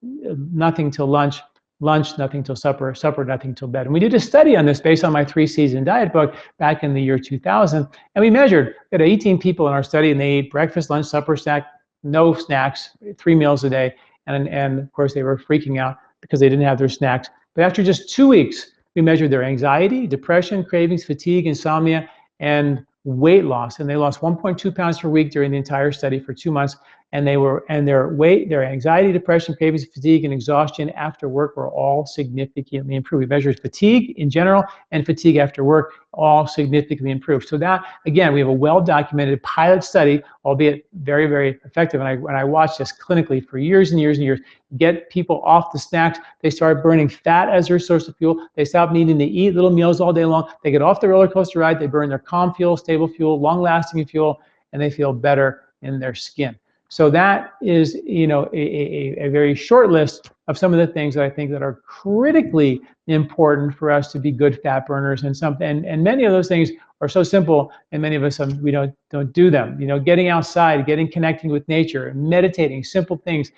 nothing till lunch, lunch, nothing till supper, supper, nothing till bed. And we did a study on this based on my 3-season diet book back in the year 2000. And we measured, we had 18 people in our study, and they ate breakfast, lunch, supper, snack, no snacks, 3 meals a day. And of course, they were freaking out because they didn't have their snacks. But after just 2 weeks, we measured their anxiety, depression, cravings, fatigue, insomnia, and weight loss. And they lost 1.2 pounds per week during the entire study for 2 months. And their weight, their anxiety, depression, cravings, fatigue, and exhaustion after work were all significantly improved. We measured fatigue in general and fatigue after work, all significantly improved. So that, again, we have a well-documented pilot study, albeit very, very effective. And I watched this clinically for years and years and years, get people off the snacks. They start burning fat as their source of fuel. They stop needing to eat little meals all day long. They get off the roller coaster ride. They burn their calm fuel, stable fuel, long-lasting fuel, and they feel better in their skin. So that is, a very short list of some of the things that I think that are critically important for us to be good fat burners, and many of those things are so simple, and many of us we don't do them. Getting outside, connecting with nature, meditating, simple things.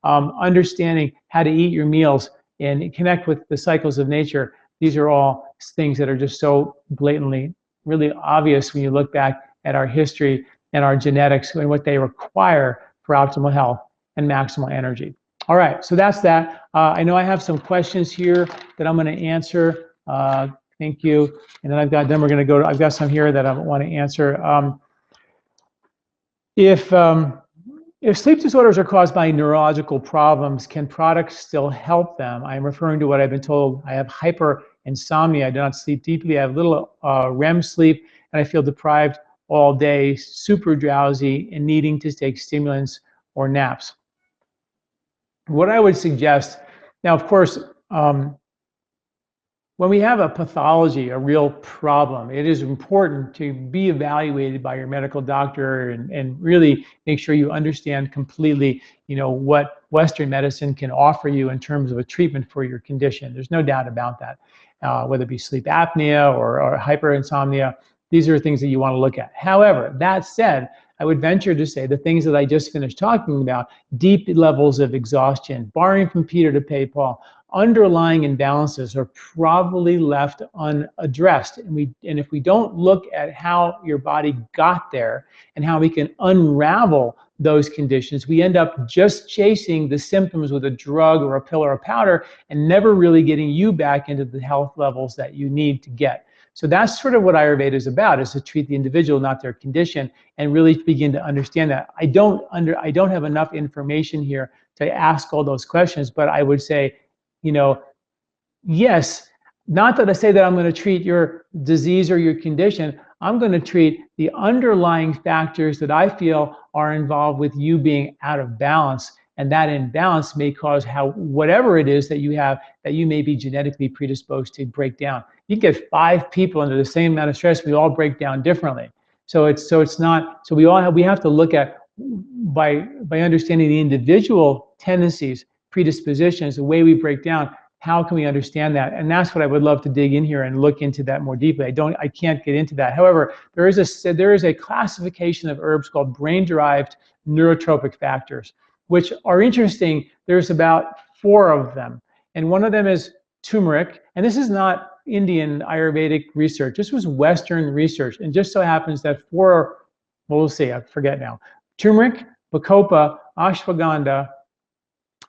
Understanding how to eat your meals and connect with the cycles of nature. These are all things that are just so blatantly, really obvious when you look back at our history and our genetics and what they require for optimal health and maximal energy. All right, so that's that. I know I have some questions here that I'm going to answer. Thank you. And then I've got some here that I want to answer. If sleep disorders are caused by neurological problems, can products still help them? I'm referring to what I've been told. I have hyperinsomnia. I do not sleep deeply. I have little REM sleep, and I feel deprived all day, super drowsy, and needing to take stimulants or naps. What I would suggest, now of course, when we have a pathology, a real problem, it is important to be evaluated by your medical doctor and really make sure you understand completely, what Western medicine can offer you in terms of a treatment for your condition. There's no doubt about that, whether it be sleep apnea or hyperinsomnia. these are things that you want to look at. However, that said, I would venture to say the things that I just finished talking about, deep levels of exhaustion, borrowing from Peter to pay Paul, underlying imbalances are probably left unaddressed. And if we don't look at how your body got there and how we can unravel those conditions, we end up just chasing the symptoms with a drug or a pill or a powder and never really getting you back into the health levels that you need to get. So that's sort of what Ayurveda is about, is to treat the individual, not their condition, and really begin to understand that. I don't have enough information here to ask all those questions, but I would say, yes, not that I say that I'm going to treat your disease or your condition. I'm going to treat the underlying factors that I feel are involved with you being out of balance. And that imbalance may cause whatever it is that you have that you may be genetically predisposed to break down. You can get 5 people under the same amount of stress, we all break down differently. So we have to look at, by understanding the individual tendencies, predispositions, the way we break down, how can we understand that? And that's what I would love to dig in here and look into that more deeply. I can't get into that. However, there is a classification of herbs called brain-derived neurotropic factors, which are interesting. There's about 4 of them. And one of them is turmeric. And this is not Indian Ayurvedic research. This was Western research. And just so happens that we'll see, I forget now. Turmeric, bacopa, ashwagandha,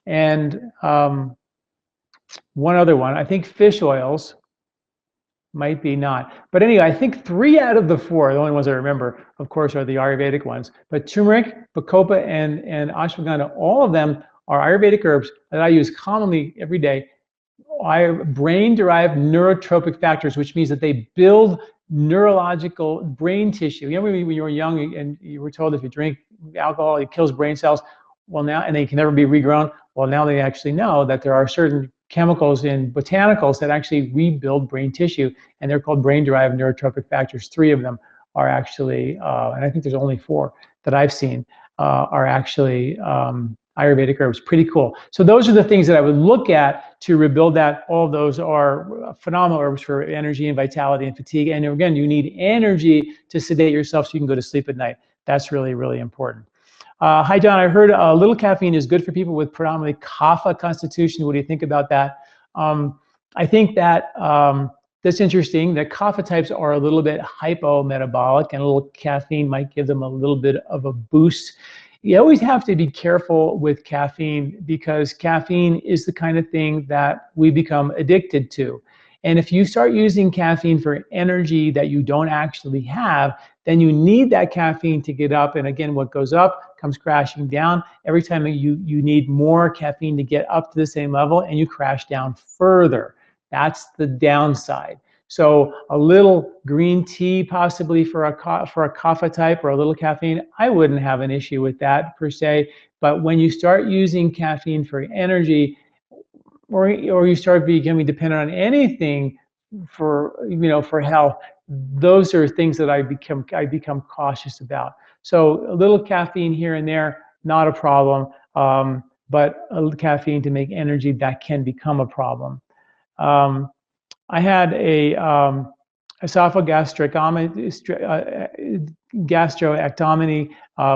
and one other one. I think fish oils might be not. But anyway, I think 3 out of the 4, the only ones I remember, of course, are the Ayurvedic ones. But turmeric, bacopa, and ashwagandha, all of them are Ayurvedic herbs that I use commonly every day. Brain-derived neurotropic factors, which means that they build neurological brain tissue. When you were young and you were told if you drink alcohol, it kills brain cells. Well, now, and they can never be regrown. Well, now they actually know that there are certain chemicals in botanicals that actually rebuild brain tissue, and they're called brain-derived neurotropic factors. 3 of them are actually, and I think there's only 4 that I've seen, are actually Ayurvedic herbs. Pretty cool. So those are the things that I would look at to rebuild that. All those are phenomenal herbs for energy and vitality and fatigue. And again, you need energy to sedate yourself so you can go to sleep at night. That's really, really important. Hi, John. I heard a little caffeine is good for people with predominantly kapha constitution. What do you think about that? I think that that's interesting. That kapha types are a little bit hypometabolic, and a little caffeine might give them a little bit of a boost. You always have to be careful with caffeine, because caffeine is the kind of thing that we become addicted to. And if you start using caffeine for energy that you don't actually have, then you need that caffeine to get up. And again, what goes up comes crashing down. Every time you need more caffeine to get up to the same level, and you crash down further. That's the downside. So a little green tea possibly for a kapha type, or a little caffeine, I wouldn't have an issue with that per se. But when you start using caffeine for energy, or you start becoming dependent on anything for health, those are things that I become cautious about. So a little caffeine here and there, not a problem. But a little caffeine to make energy, that can become a problem. I had a gastroectomy,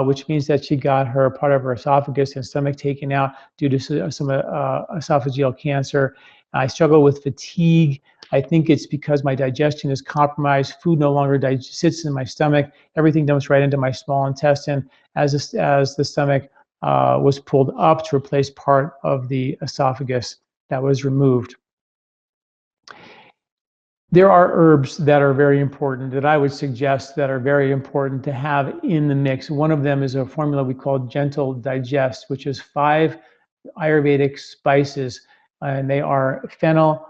which means that she got part of her esophagus and stomach taken out due to some esophageal cancer. I struggle with fatigue. I think it's because my digestion is compromised. Food no longer sits in my stomach. Everything dumps right into my small intestine as the stomach was pulled up to replace part of the esophagus that was removed. There are herbs that are very important, that I would suggest that are very important to have in the mix. One of them is a formula we call Gentle Digest, which is 5 Ayurvedic spices, and they are fennel,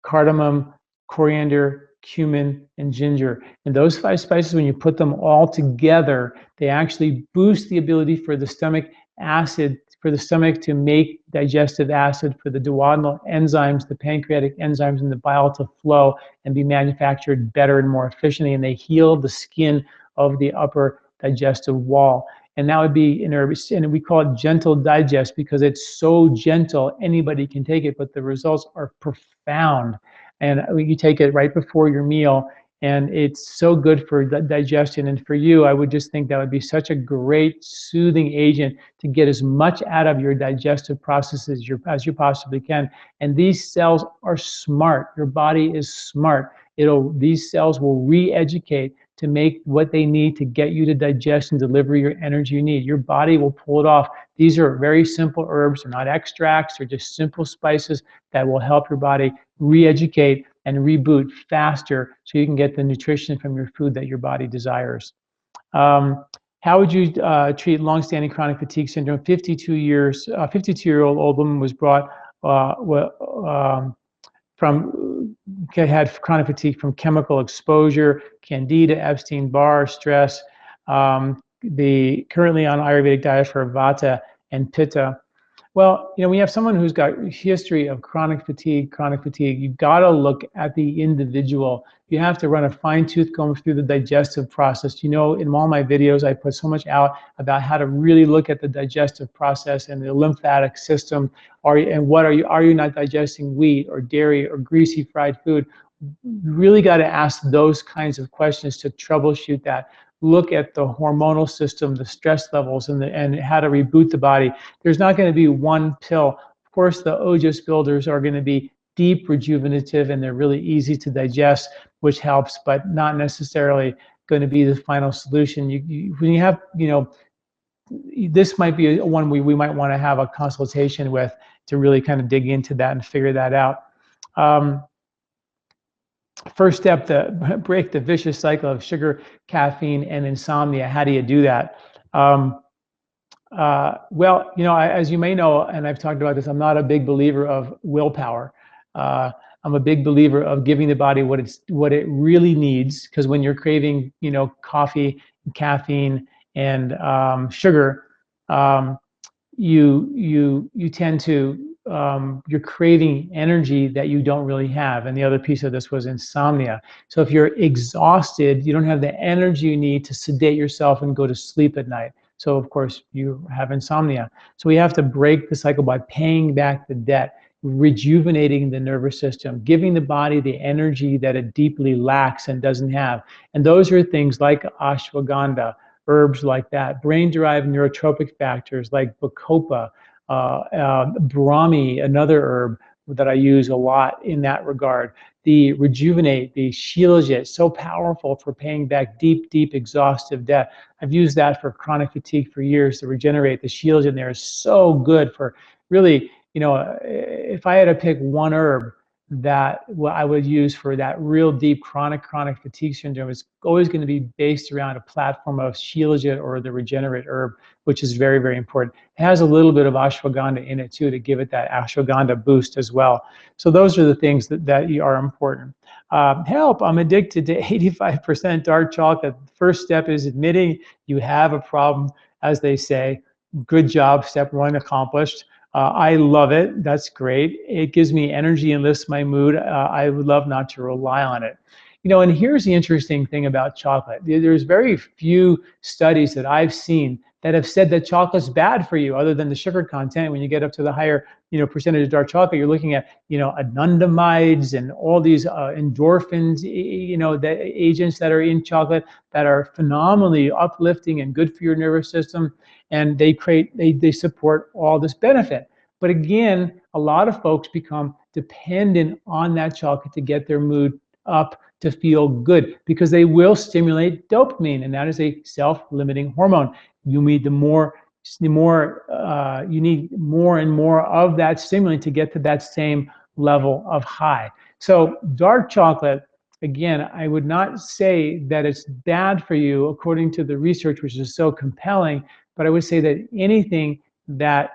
cardamom, coriander, cumin, and ginger. And those 5 spices, when you put them all together, they actually boost the ability for the stomach acid, for the stomach to make digestive acid, for the duodenal enzymes, the pancreatic enzymes in the bile to flow and be manufactured better and more efficiently, and they heal the skin of the upper digestive wall. And that would be an herb, and we call it Gentle Digest because it's so gentle, anybody can take it, but the results are profound. And you take it right before your meal, and it's so good for digestion. And for you, I would just think that would be such a great soothing agent to get as much out of your digestive processes as you possibly can. And these cells are smart. Your body is smart. These cells will re-educate to make what they need to get you to digest and deliver your energy you need. Your body will pull it off. These are very simple herbs. They're not extracts. They're just simple spices that will help your body re-educate and reboot faster so you can get the nutrition from your food that your body desires. How would you treat long-standing chronic fatigue syndrome? 52-year-old woman was brought had chronic fatigue from chemical exposure, candida, Epstein-Barr, stress. Currently on Ayurvedic diet for Vata and Pitta. Well, when you have someone who's got a history of chronic fatigue, you've got to look at the individual. You have to run a fine-tooth comb through the digestive process. In all my videos, I put so much out about how to really look at the digestive process and the lymphatic system. Are you not digesting wheat or dairy or greasy fried food? You really got to ask those kinds of questions to troubleshoot that. Look at the hormonal system, the stress levels, and how to reboot the body. There's not going to be one pill. Of course, the Ojas builders are going to be deep rejuvenative, and they're really easy to digest, which helps, but not necessarily going to be the final solution. When you have, this might be one we might want to have a consultation with to really kind of dig into that and figure that out. First step to break the vicious cycle of sugar, caffeine, and insomnia. How do you do that? Well, as you may know, and I've talked about this, I'm not a big believer of willpower. I'm a big believer of giving the body what it really needs, because when you're craving, coffee, caffeine, and sugar, you tend to you're craving energy that you don't really have. And the other piece of this was insomnia. So if you're exhausted, you don't have the energy you need to sedate yourself and go to sleep at night. So of course you have insomnia. So we have to break the cycle by paying back the debt, rejuvenating the nervous system, giving the body the energy that it deeply lacks and doesn't have. And those are things like ashwagandha, herbs like that, brain-derived neurotropic factors like bacopa, brahmi, another herb that I use a lot in that regard. The rejuvenate, the shilajit, so powerful for paying back deep, exhaustive debt. I've used that for chronic fatigue for years to regenerate. The shilajit in there is so good for really, if I had to pick one herb that I would use for that real deep chronic fatigue syndrome, is always going to be based around a platform of shilajit or the regenerate herb, which is very, very important. It has a little bit of ashwagandha in it too, to give it that ashwagandha boost as well. So those are the things that are important. Help, I'm addicted to 85% dark chocolate. First step is admitting you have a problem, as they say. Good job, step one accomplished. I love it. That's great. It gives me energy and lifts my mood. I would love not to rely on it. And here's the interesting thing about chocolate. There's very few studies that I've seen that have said that chocolate's bad for you, other than the sugar content. When you get up to the higher, percentage of dark chocolate, you're looking at, anandamides and all these endorphins, the agents that are in chocolate that are phenomenally uplifting and good for your nervous system. And they support all this benefit. But again, a lot of folks become dependent on that chocolate to get their mood up, to feel good, because they will stimulate dopamine, and that is a self-limiting hormone. You need you need more and more of that stimulant to get to that same level of high. So dark chocolate, again, I would not say that it's bad for you according to the research, which is so compelling, but I would say that anything that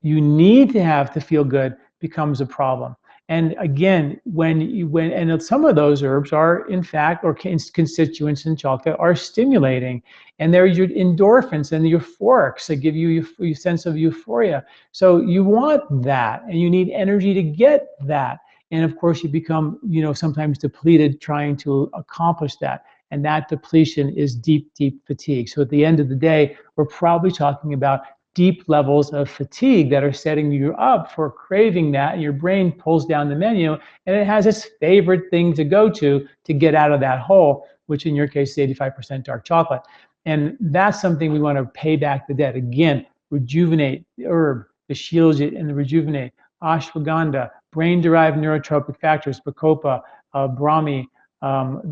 you need to have to feel good becomes a problem. And again, and some of those herbs are, in fact, or constituents in chocolate are stimulating, and they're your endorphins and euphorics that give you a sense of euphoria. So you want that, and you need energy to get that. And of course, you become, sometimes depleted trying to accomplish that. And that depletion is deep fatigue. So at the end of the day, we're probably talking about deep levels of fatigue that are setting you up for craving that. And your brain pulls down the menu, and it has its favorite thing to go to get out of that hole, which in your case is 85% dark chocolate. And that's something we want to pay back the debt. Again, rejuvenate the herb, the shilajit and the rejuvenate, ashwagandha, brain-derived neurotropic factors, bacopa, brahmi.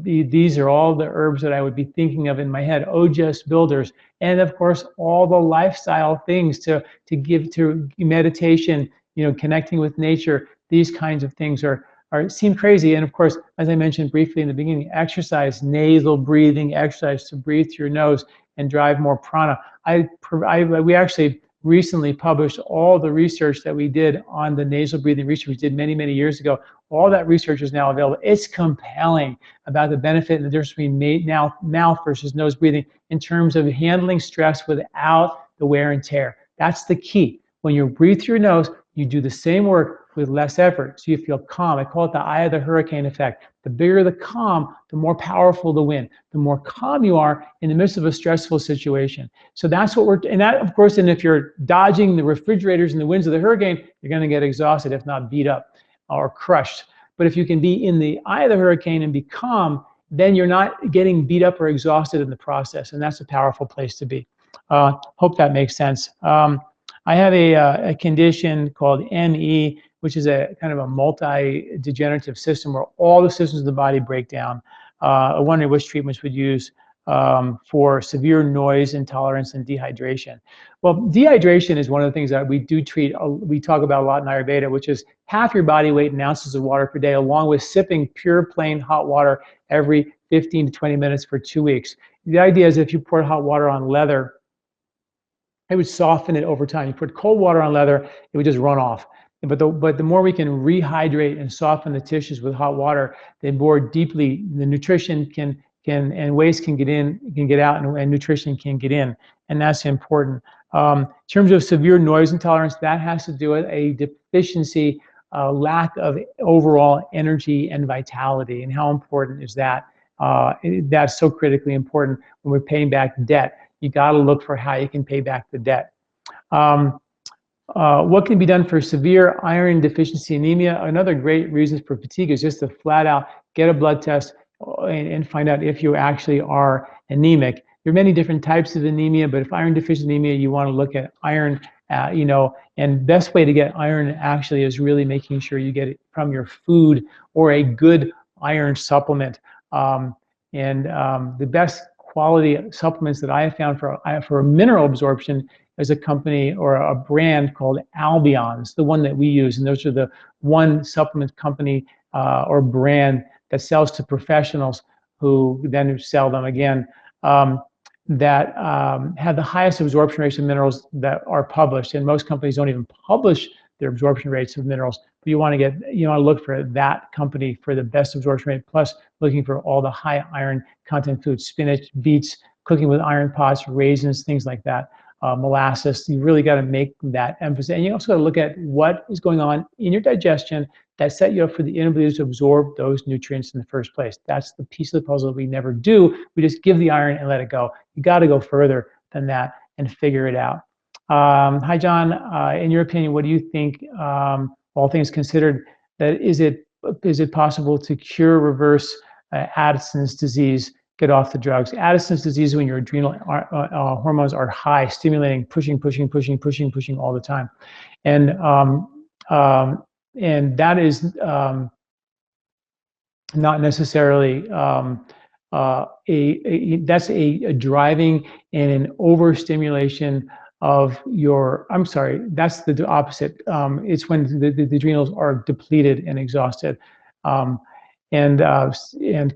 These are all the herbs that I would be thinking of in my head. Ojas builders, and of course all the lifestyle things to give to meditation, connecting with nature. These kinds of things seem crazy. And of course, as I mentioned briefly in the beginning, exercise, nasal breathing exercise to breathe through your nose and drive more prana. We actually recently published all the research that we did on the nasal breathing research we did many, many years ago. All that research is now available. It's compelling about the benefit and the difference between mouth versus nose breathing in terms of handling stress without the wear and tear. That's the key. When you breathe through your nose, you do the same work with less effort, so you feel calm. I call it the eye of the hurricane effect. The bigger the calm, the more powerful the wind. The more calm you are in the midst of a stressful situation. So that's what and that, of course, and if you're dodging the refrigerators and the winds of the hurricane, you're going to get exhausted, if not beat up or crushed. But if you can be in the eye of the hurricane and be calm, then you're not getting beat up or exhausted in the process, and that's a powerful place to be. Hope that makes sense. I have a condition called ME, which is a kind of a multi-degenerative system where all the systems of the body break down. I'm wondering which treatments would use for severe noise intolerance and dehydration. Well, dehydration is one of the things that we do treat, we talk about a lot in Ayurveda, which is half your body weight in ounces of water per day, along with sipping pure plain hot water every 15 to 20 minutes for 2 weeks. The idea is if you pour hot water on leather, it would soften it over time. You put cold water on leather, it would just run off. But the more we can rehydrate and soften the tissues with hot water, the more deeply the nutrition and waste can get out, and nutrition can get in, and that's important. In terms of severe noise intolerance, that has to do with a deficiency, lack of overall energy and vitality. And how important is that? That's so critically important when we're paying back debt. You got to look for how you can pay back the debt. What can be done for severe iron deficiency anemia? Another great reason for fatigue is just to flat out get a blood test and find out if you actually are anemic. There are many different types of anemia, but if iron deficient anemia, you want to look at iron, and best way to get iron actually is really making sure you get it from your food or a good iron supplement. The best quality supplements that I have found for mineral absorption is a company or a brand called Albion. It's the one that we use, and those are the one supplement company or brand that sells to professionals who then sell them again, that have the highest absorption rates of minerals that are published. And most companies don't even publish their absorption rates of minerals. But you want to look for that company for the best absorption rate, plus looking for all the high iron content foods, spinach, beets, cooking with iron pots, raisins, things like that, molasses. You really got to make that emphasis. And you also got to look at what is going on in your digestion that set you up for the inability to absorb those nutrients in the first place. That's the piece of the puzzle we never do. We just give the iron and let it go. You got to go further than that and figure it out. Hi, John. In your opinion, what do you think, all things considered, that is it possible to cure, reverse Addison's disease, get off the drugs? Addison's disease is when your adrenal hormones are high, stimulating, pushing all the time. And that is not necessarily that's a driving and an overstimulation of your, I'm sorry, that's the opposite. It's when the adrenals are depleted and exhausted. And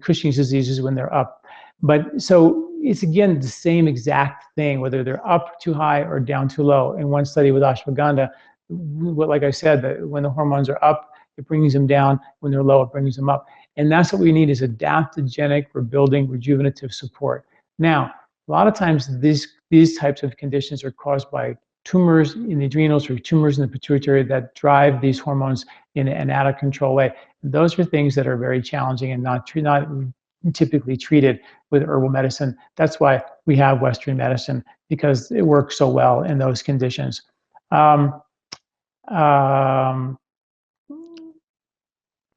Cushing's disease is when they're up. But so it's again the same exact thing, whether they're up too high or down too low. In one study with ashwagandha, like I said, when the hormones are up, it brings them down. When they're low, it brings them up. And that's what we need, is adaptogenic, rebuilding, rejuvenative support. Now, a lot of times these types of conditions are caused by tumors in the adrenals or tumors in the pituitary that drive these hormones in an out of control way. Those are things that are very challenging and not typically treated with herbal medicine. That's why we have Western medicine, because it works so well in those conditions. Um, um,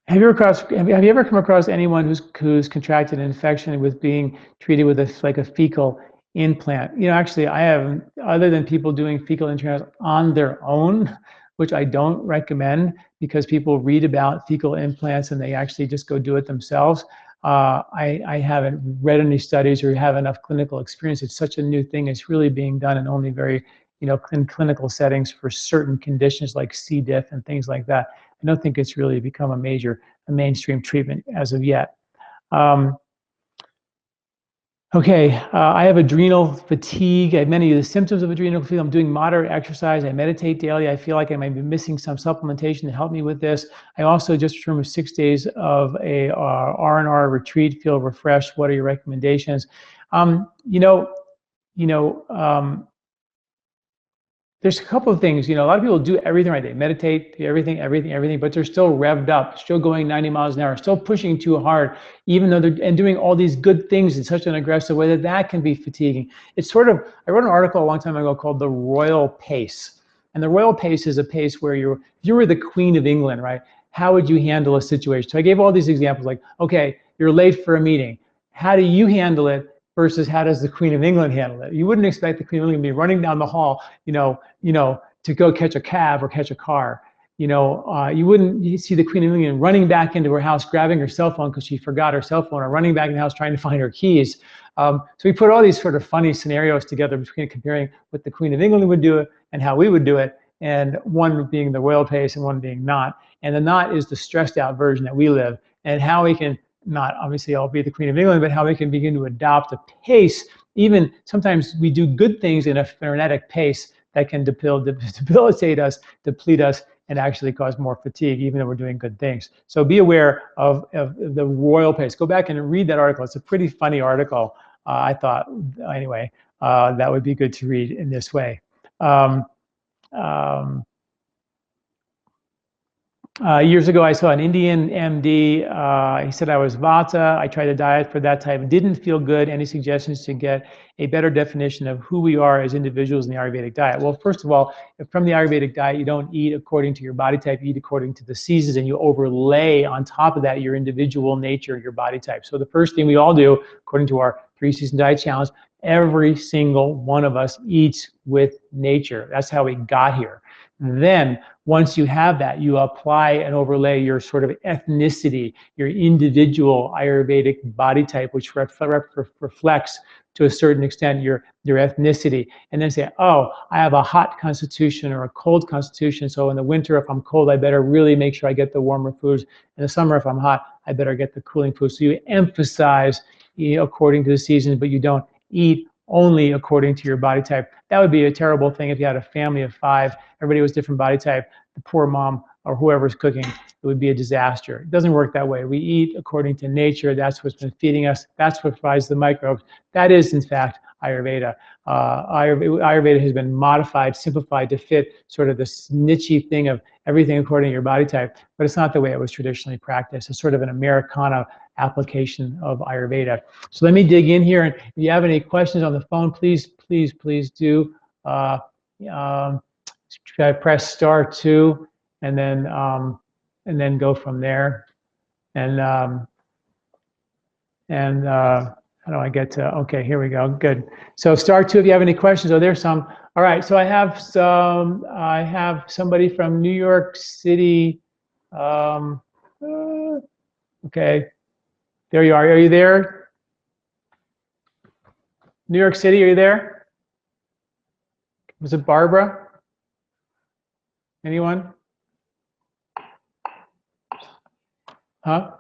have you ever come across anyone who's contracted an infection with being treated with a fecal implant? You know, actually, I haven't, other than people doing fecal implants on their own, which I don't recommend, because people read about fecal implants and they actually just go do it themselves. I haven't read any studies or have enough clinical experience. It's such a new thing. It's really being done in only very, in clinical settings for certain conditions like C. diff and things like that. I don't think it's really become a mainstream treatment as of yet. Okay, I have adrenal fatigue. I have many of the symptoms of adrenal fatigue. I'm doing moderate exercise. I meditate daily. I feel like I might be missing some supplementation to help me with this. I also just returned with 6 days of a R&R retreat. Feel refreshed. What are your recommendations? There's a couple of things, a lot of people do everything right. They meditate, do everything, but they're still revved up, still going 90 miles an hour, still pushing too hard, even though and doing all these good things in such an aggressive way that can be fatiguing. It's sort of, I wrote an article a long time ago called The Royal Pace. And the royal pace is a pace where if you were the Queen of England, right? How would you handle a situation? So I gave all these examples like, okay, you're late for a meeting. How do you handle it versus how does the Queen of England handle it? You wouldn't expect the Queen of England to be running down the hall, to go catch a cab or catch a car. You wouldn't see the Queen of England running back into her house, grabbing her cell phone because she forgot her cell phone, or running back in the house trying to find her keys. So we put all these sort of funny scenarios together between comparing what the Queen of England would do and how we would do it, and one being the royal pace and one being not. And the not is the stressed out version that we live, and how we can not obviously all be the Queen of England, but how we can begin to adopt a pace. Even sometimes we do good things in a frenetic pace that can debilitate us, deplete us, and actually cause more fatigue, even though we're doing good things. So be aware of the royal pace. Go back and read that article. It's a pretty funny article. I thought, anyway, that would be good to read in this way. Years ago, I saw an Indian MD. He said I was Vata. I tried a diet for that type. Didn't feel good. Any suggestions to get a better definition of who we are as individuals in the Ayurvedic diet? Well, first of all, from the Ayurvedic diet, you don't eat according to your body type. You eat according to the seasons, and you overlay on top of that your individual nature, your body type. So the first thing we all do, according to our 3-season diet challenge, every single one of us eats with nature. That's how we got here. Then, once you have that, you apply and overlay your sort of ethnicity, your individual Ayurvedic body type, which reflects to a certain extent your ethnicity, and then say, oh, I have a hot constitution or a cold constitution, so in the winter, if I'm cold, I better really make sure I get the warmer foods. In the summer, if I'm hot, I better get the cooling foods. So you emphasize according to the seasons, but you don't eat only according to your body type. That would be a terrible thing if you had a family of 5, everybody was different body type, the poor mom or whoever's cooking, it would be a disaster. It doesn't work that way. We eat according to nature. That's what's been feeding us. That's what provides the microbes. That is, in fact, Ayurveda. Ayurveda has been modified, simplified to fit sort of this niche thing of everything according to your body type, but it's not the way it was traditionally practiced. It's sort of an Americana application of Ayurveda. So let me dig in here, and if you have any questions on the phone, please do. Press *2, and then go from there. And how do I get to? Okay, here we go. Good. So *2 if you have any questions. Oh, there's some. All right. So I have some. I have somebody from New York City. Okay. There you are. Are you there? New York City, are you there? Was it Barbara? Anyone? Huh?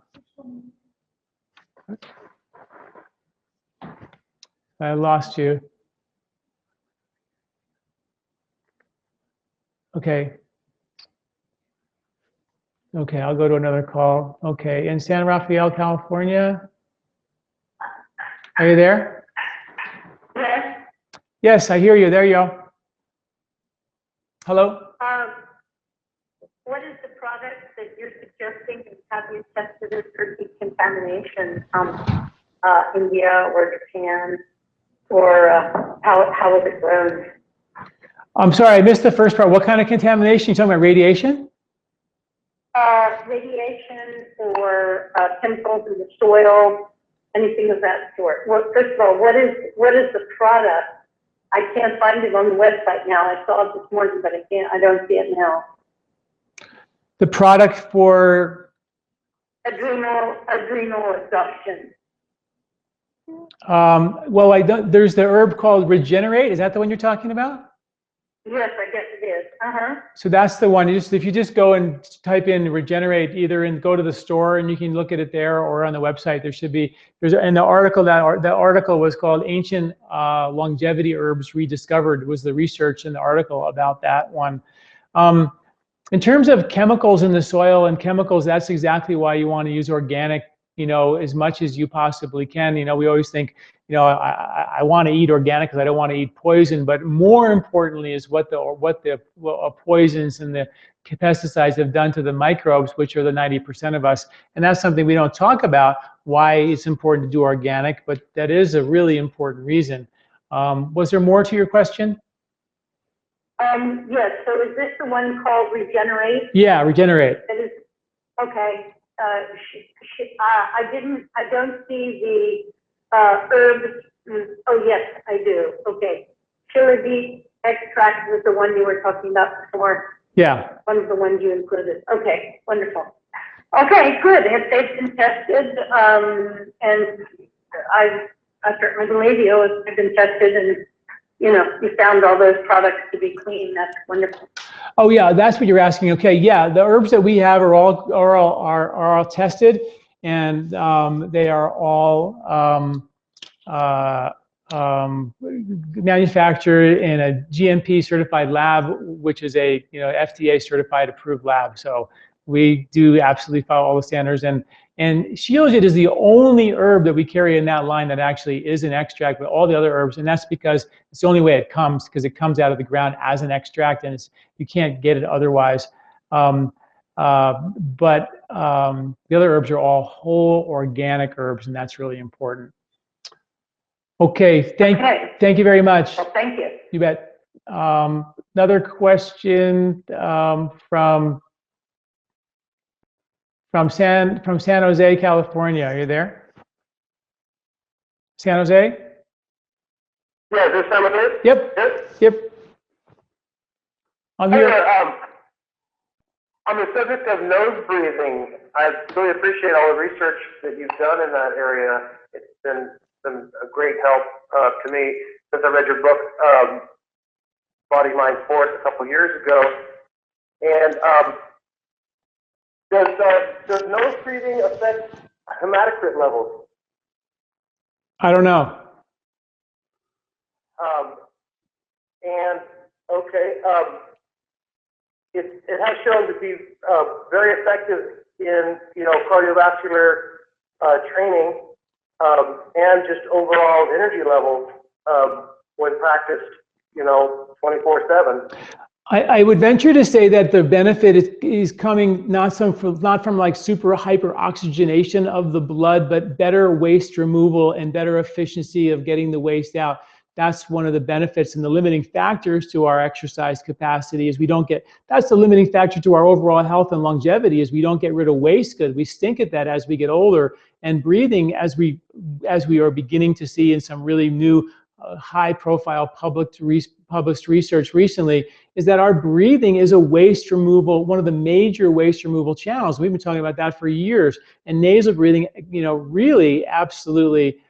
I lost you. Okay. Okay, I'll go to another call. Okay, in San Rafael, California. Are you there? Yes. Yes, I hear you. There you go. Hello? What is the product that you're suggesting, and have you tested it for decontamination? India or Japan, or how is it grown? I'm sorry, I missed the first part. What kind of contamination? You talking about radiation? Radiation or chemicals in the soil, anything of that sort. Well, first of all, what is the product? I can't find it on the website now. I saw it this morning, but I don't see it now. The product for adrenal exhaustion. Well, there's the herb called Regenerate. Is that the one you're talking about? Yes, I guess it is. So that's the one. If you just go and type in Regenerate, go to the store and you can look at it there, or on the website. And the article the article was called Ancient Longevity Herbs Rediscovered. Was the research in the article about that one. In terms of chemicals in the soil and chemicals, that's exactly why you want to use organic, as much as you possibly can. We always think, I want to eat organic because I don't want to eat poison. But more importantly is what the poisons and the pesticides have done to the microbes, which are the 90% of us. And that's something we don't talk about, why it's important to do organic, but that is a really important reason. Was there more to your question? Yes, so is this the one called Regenerate? Yeah, Regenerate. It is, okay. I don't see the herbs. Oh yes, I do. Okay. Chili beet extract was the one you were talking about before. Yeah. One of the ones you included. Okay, wonderful. Okay, good. If they've been tested, and I certainly believe you, if they've been tested and you found all those products to be clean, that's wonderful. Oh yeah, that's what you're asking. Okay, yeah, the herbs that we have are all tested, and they are all manufactured in a GMP certified lab, which is a FDA certified approved lab. So we do absolutely follow all the standards. And Shilajit is the only herb that we carry in that line that actually is an extract with all the other herbs, and that's because it's the only way it comes, because it comes out of the ground as an extract, and you can't get it otherwise. But the other herbs are all whole organic herbs, and that's really important. Okay, thank you very much. Well, thank you. You bet. Another question from San Jose, California. Are you there? San Jose? Yeah, is this San Jose? Yep. Yes? Yep. I'm here. On the subject of nose breathing, I really appreciate all the research that you've done in that area. It's been a great help to me since I read your book, Body, Mind, Force, a couple years ago. And does nose breathing affect hematocrit levels? I don't know. It has shown to be very effective in cardiovascular training and just overall energy levels when practiced 24/7. I would venture to say that the benefit is coming not from like super hyper oxygenation of the blood, but better waste removal and better efficiency of getting the waste out. That's one of the benefits, and the limiting factors to our exercise capacity is that's the limiting factor to our overall health and longevity, is we don't get rid of waste good. We stink at that as we get older. And breathing, as we are beginning to see in some really new high profile published research recently, is that our breathing is a waste removal, one of the major waste removal channels. We've been talking about that for years. And nasal breathing, really absolutely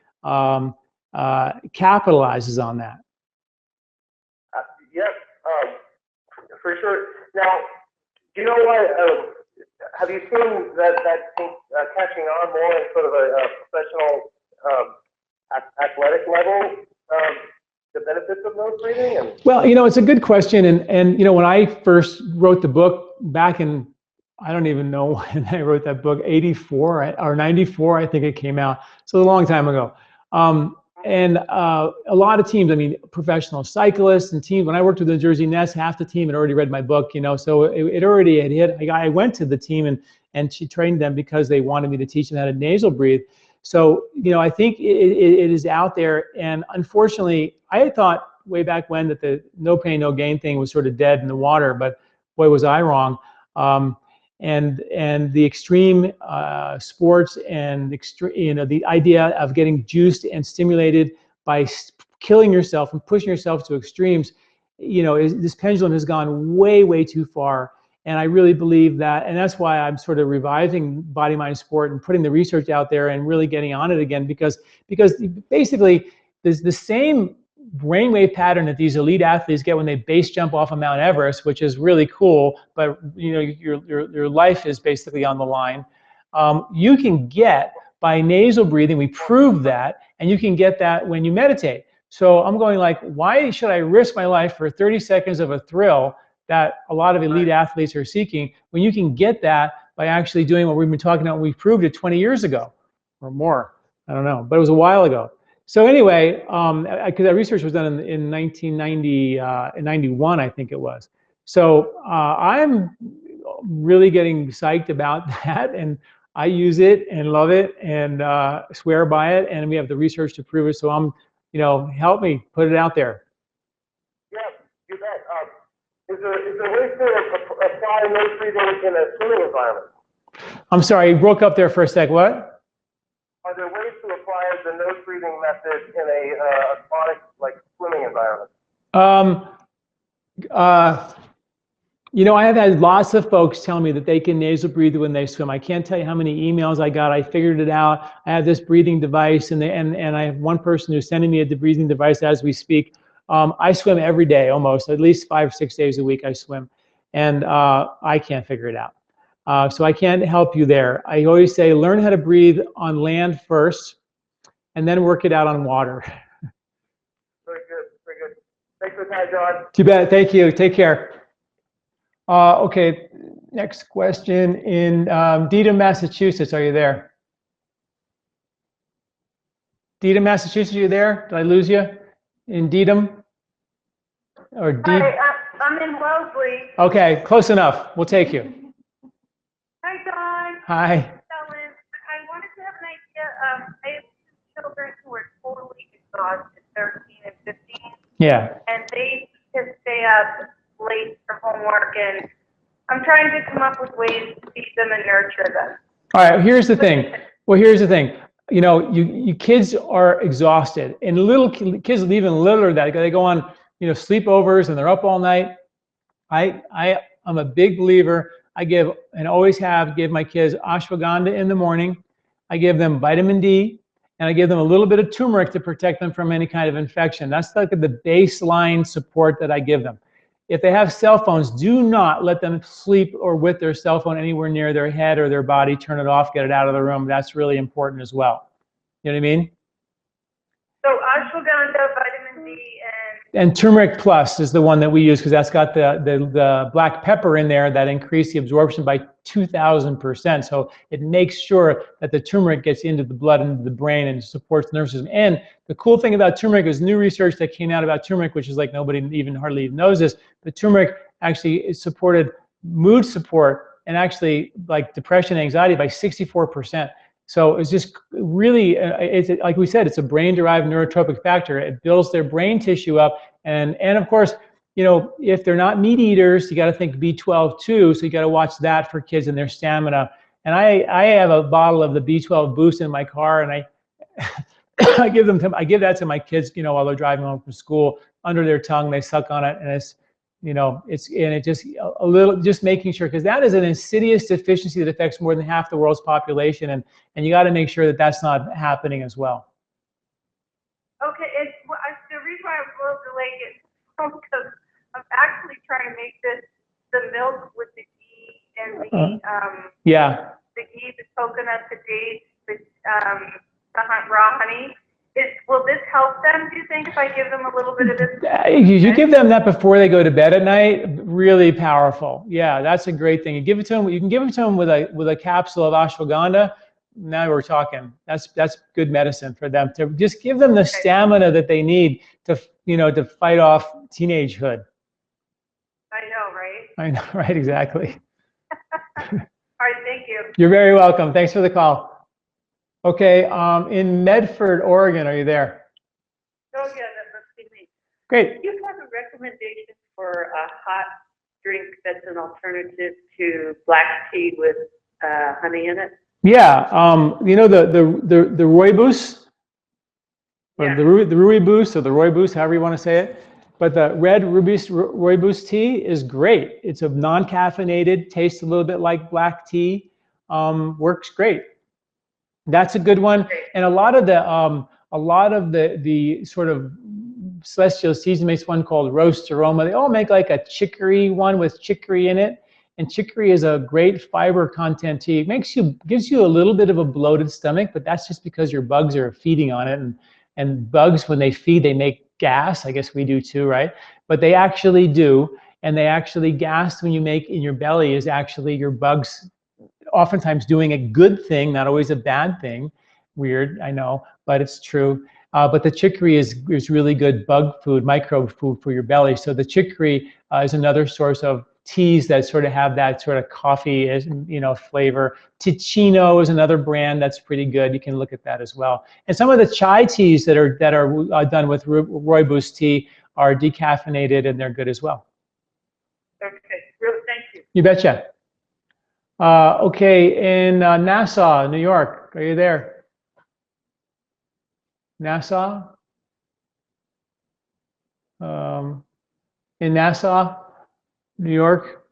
capitalizes on that. Yes, for sure. Now, do you know what? Have you seen that catching on more in sort of a professional athletic level? The benefits of nose breathing? Well, it's a good question. And when I first wrote the book back in, I don't even know when I wrote that book, 84 or 94, I think it came out. So a long time ago. And a lot of teams, professional cyclists and teams, when I worked with the Jersey Nets, half the team had already read my book, so it already had hit. I went to the team and she trained them because they wanted me to teach them how to nasal breathe. So, you know, I think it is out there. And unfortunately, I had thought way back when that the no pain, no gain thing was sort of dead in the water, but boy, was I wrong. And the extreme sports and you know, the idea of getting juiced and stimulated by killing yourself and pushing yourself to extremes, you know, this pendulum has gone way too far. And I really believe that, and that's why I'm sort of reviving body, mind, sport and putting the research out there and really getting on it again, because basically there's the same brainwave pattern that these elite athletes get when they base jump off of Mount Everest, which is really cool, but you know, your life is basically on the line. You can get by nasal breathing. We proved that, and you can get that when you meditate. So I'm going like, why should I risk my life for 30 seconds of a thrill that a lot of elite athletes are seeking, when you can get that by actually doing what we've been talking about? We proved it 20 years ago or more. I don't know, but it was a while ago. So anyway, because that research was done in 1990, in 91, I think it was. So I'm really getting psyched about that, and I use it and love it and swear by it, and we have the research to prove it. So I'm, you know, help me put it out there. Yeah, you bet. Is there ways to apply nose breathing in a swimming environment? I'm sorry, you broke up there for a sec. What? Are there ways to apply the nose breathing method in a aquatic, like swimming environment? You know, I have had lots of folks tell me that they can nasal breathe when they swim. I can't tell you how many emails I got. I figured it out. I have this breathing device, and I have one person who's sending me a breathing device as we speak. I swim every day, almost, at least 5 or 6 days a week I swim, and I can't figure it out. So I can't help you there. I always say, learn how to breathe on land first, and then work it out on water. Very good, very good. Thanks for the time, John. You bet. Thank you. Take care. Okay, next question. In Dedham, Massachusetts, are you there? Dedham, Massachusetts, are you there? Did I lose you? In Dedham? Or Hi, I'm in Wellesley. Okay, close enough. We'll take you. Hi, Don. Hi. Ellen, I wanted to have an idea. I have two children who are totally exhausted, 13 and 15. Yeah. And they just stay up late for homework, and I'm trying to come up with ways to feed them and nurture them. All right, here's the thing. Well, here's the thing. You know, you kids are exhausted, and little kids even littler that. They go on, you know, sleepovers, and they're up all night. I'm a big believer. I give, and always have, give my kids ashwagandha in the morning. I give them vitamin D, and I give them a little bit of turmeric to protect them from any kind of infection. That's like the baseline support that I give them. If they have cell phones, do not let them sleep or with their cell phone anywhere near their head or their body. Turn it off, get it out of the room. That's really important as well. You know what I mean? So ashwagandha, vitamin D, and turmeric plus is the one that we use, because that's got the black pepper in there that increased the absorption by 2,000%. So it makes sure that the turmeric gets into the blood, into the brain, and supports the nervous system. And the cool thing about turmeric is new research that came out about turmeric, which is like nobody even hardly knows this, but turmeric actually supported mood support and actually like depression and anxiety by 64%. So it's just really, it's like we said, it's a brain-derived neurotropic factor. It builds their brain tissue up, and of course, you know, if they're not meat eaters, you got to think B12 too. So you got to watch that for kids and their stamina. And I have a bottle of the B12 Boost in my car, and I give that to my kids, you know, while they're driving home from school, under their tongue. They suck on it, and it's, you know, it just a little, just making sure, because that is an insidious deficiency that affects more than half the world's population, and you got to make sure that that's not happening as well. Okay, the reason why I was a little delayed is because I'm actually trying to make the milk with the ghee and the ghee, the coconut, the dates, the raw honey. Will this help them, do you think, if I give them a little bit of this? You give them that before they go to bed at night. Really powerful. Yeah, that's a great thing. You give it to them. You can give it to them with a capsule of ashwagandha. Now we're talking. That's good medicine for them, to just give them the stamina that they need to, you know, to fight off teenagehood. I know, right? I know, right? Exactly. All right, thank you. You're very welcome. Thanks for the call. Okay, in Medford, Oregon, are you there? Oh, yeah, that must be me. Great. Do you have a recommendation for a hot drink that's an alternative to black tea with honey in it? Yeah, you know the rooibos, or Yeah. the rooibos, or the rooibos, however you want to say it. But the red rooibos tea is great. It's a non-caffeinated, tastes a little bit like black tea, works great. That's a good one. And a lot of the sort of celestial season makes one called roast aroma. They all make like a chicory one with chicory in it. And chicory is a great fiber content tea. It gives you a little bit of a bloated stomach, but that's just because your bugs are feeding on it. And bugs, when they feed, they make gas. I guess we do too, right? But they actually do. And they actually, gas when you make in your belly is actually your bugs oftentimes doing a good thing, not always a bad thing. Weird, I know, but it's true. But the chicory is really good bug food, microbe food for your belly. So the chicory is another source of teas that sort of have that sort of coffee, flavor. Ticino is another brand that's pretty good. You can look at that as well. And some of the chai teas that are done with rooibos tea are decaffeinated and they're good as well. Okay, really, thank you. You betcha. Okay, in Nassau, New York, are you there? Nassau? In Nassau, New York?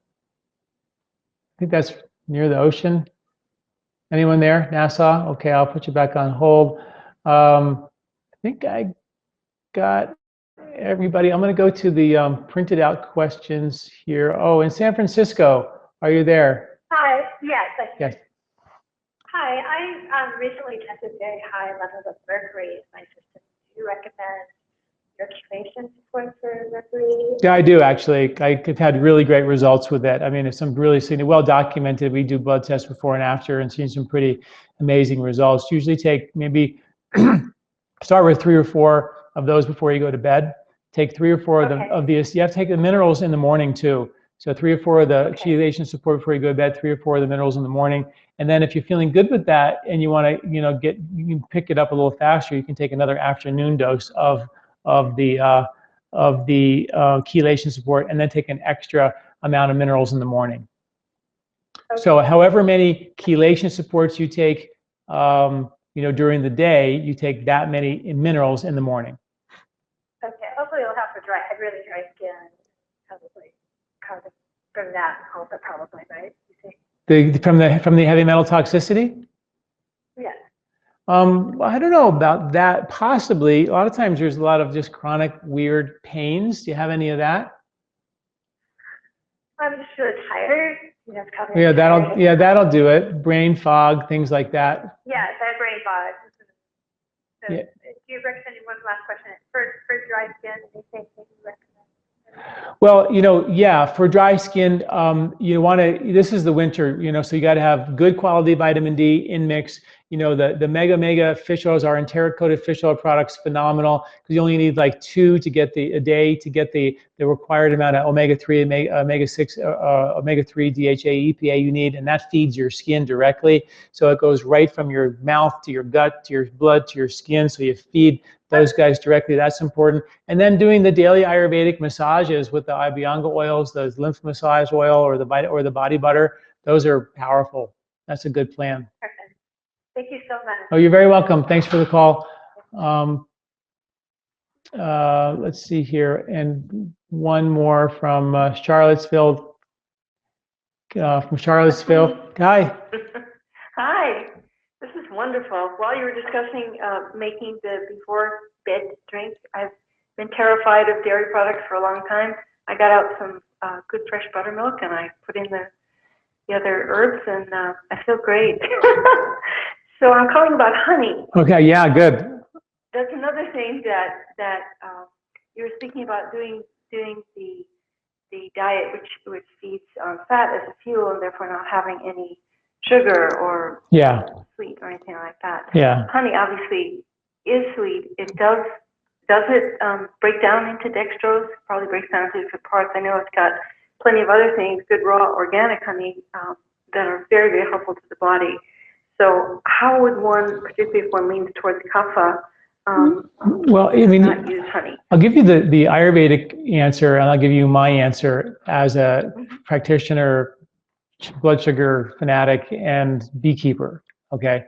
I think that's near the ocean. Anyone there? Nassau? Okay, I'll put you back on hold. I think I got everybody. I'm going to go to the printed out questions here. Oh, in San Francisco, are you there? Hi, yes. Yes. Hi, I recently tested very high levels of mercury in my system. Do you recommend circulation support for mercury? Yeah, I do actually. I've had really great results with that. I mean, it's some really well documented. We do blood tests before and after and seen some pretty amazing results. Usually take maybe start with 3 or 4 of those before you go to bed. Take 3 or 4 of these. You have to take the minerals in the morning too. So 3 or 4 of the chelation support before you go to bed. 3 or 4 of the minerals in the morning. And then if you're feeling good with that and you want to, you can pick it up a little faster. You can take another afternoon dose of the chelation support, and then take an extra amount of minerals in the morning. Okay. So however many chelation supports you take, during the day, you take that many minerals in the morning. Okay, hopefully it'll help for really dry skin, probably from that help it probably, right? You think? From the heavy metal toxicity? Yes. I don't know about that. Possibly. A lot of times there's a lot of just chronic weird pains. Do you have any of that? I'm just really tired. Yeah, that'll do it. Brain fog, things like that. Yes, I have brain fog. So, yeah. Do you recommend, one last question, for dry skin, anything you recommend? Well, yeah, for dry skin, you want to, this is the winter, so you got to have good quality vitamin D in mix. The mega fish oils, our enteric-coated fish oil products, phenomenal, because you only need like 2 to get a day to get the required amount of omega-3, omega-6, omega-3, DHA, EPA you need, and that feeds your skin directly. So it goes right from your mouth to your gut, to your blood, to your skin, so you feed those guys directly. That's important. And then doing the daily Ayurvedic massages with the Abhyanga oils, the lymph massage oil, or the body butter, those are powerful. That's a good plan. Perfect. Thank you so much. Oh, you're very welcome. Thanks for the call. Let's see here, and one more from Charlottesville. Hi. Hi. This is wonderful. While you were discussing making the before bed drink, I've been terrified of dairy products for a long time. I got out some good fresh buttermilk and I put in the other herbs, and I feel great. So I'm calling about honey. Okay, yeah, good. That's another thing that you were speaking about, doing the diet which feeds fat as a fuel and therefore not having any sugar or sweet or anything like that. Yeah. Honey obviously is sweet. It does it break down into dextrose? Probably breaks down into different parts. I know it's got plenty of other things, good raw organic honey that are very, very helpful to the body. So how would one, particularly if one leans towards kapha, well, I mean, not use honey? I'll give you the Ayurvedic answer, and I'll give you my answer as a practitioner, blood sugar fanatic, and beekeeper. Okay,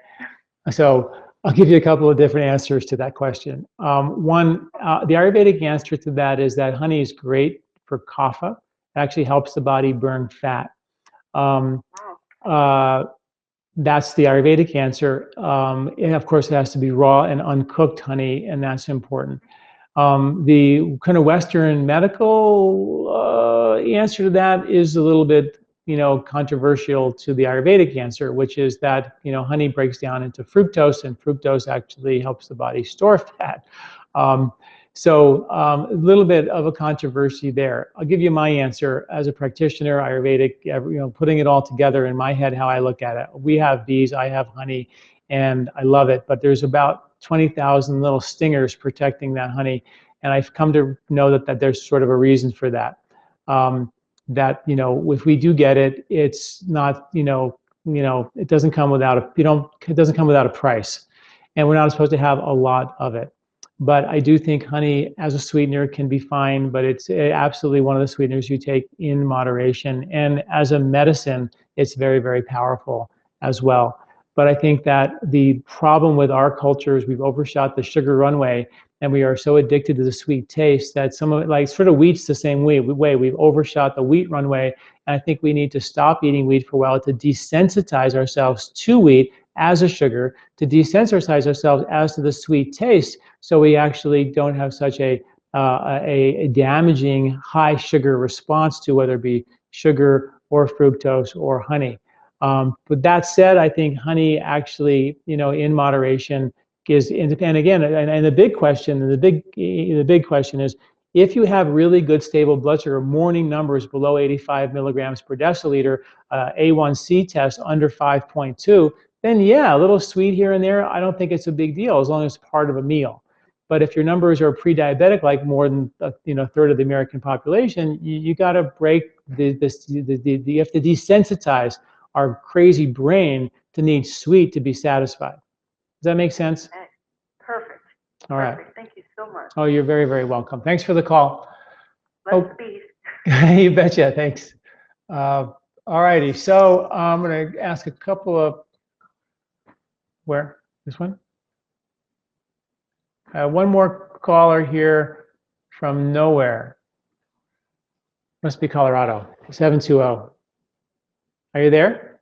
so I'll give you a couple of different answers to that question. One, the Ayurvedic answer to that is that honey is great for kapha. It actually helps the body burn fat. That's the Ayurvedic answer. And of course, it has to be raw and uncooked honey, and that's important. The kind of Western medical answer to that is a little bit, controversial to the Ayurvedic answer, which is that, honey breaks down into fructose, and fructose actually helps the body store fat. So a little bit of a controversy there. I'll give you my answer as a practitioner, Ayurvedic, putting it all together in my head, how I look at it. We have bees, I have honey, and I love it, but there's about 20,000 little stingers protecting that honey. And I've come to know that there's sort of a reason for that. That, if we do get it, it's not, it doesn't come without it doesn't come without a price. And we're not supposed to have a lot of it. But I do think honey as a sweetener can be fine, but it's absolutely one of the sweeteners you take in moderation. And as a medicine, it's very, very powerful as well. But I think that the problem with our culture is we've overshot the sugar runway, and we are so addicted to the sweet taste that some of it, like sort of wheat's the same way. We've overshot the wheat runway, and I think we need to stop eating wheat for a while to desensitize ourselves to wheat as a sugar, to desensitize ourselves as to the sweet taste, so we actually don't have such a damaging high sugar response to whether it be sugar or fructose or honey. But that said, I think honey actually, in moderation is, and again, and the big question, the big question is, if you have really good stable blood sugar, morning numbers below 85 milligrams per deciliter, A1C test under 5.2, then yeah, a little sweet here and there, I don't think it's a big deal as long as it's part of a meal. But if your numbers are pre-diabetic, like more than a third of the American population, you got to break you have to desensitize our crazy brain to need sweet to be satisfied. Does that make sense? Perfect. All right. Perfect. Thank you so much. Oh, you're very, very welcome. Thanks for the call. Bless the bees. You betcha. Thanks. All righty. So I'm going to ask a couple of, where? This one? One more caller here from nowhere. Must be Colorado. 720. Are you there?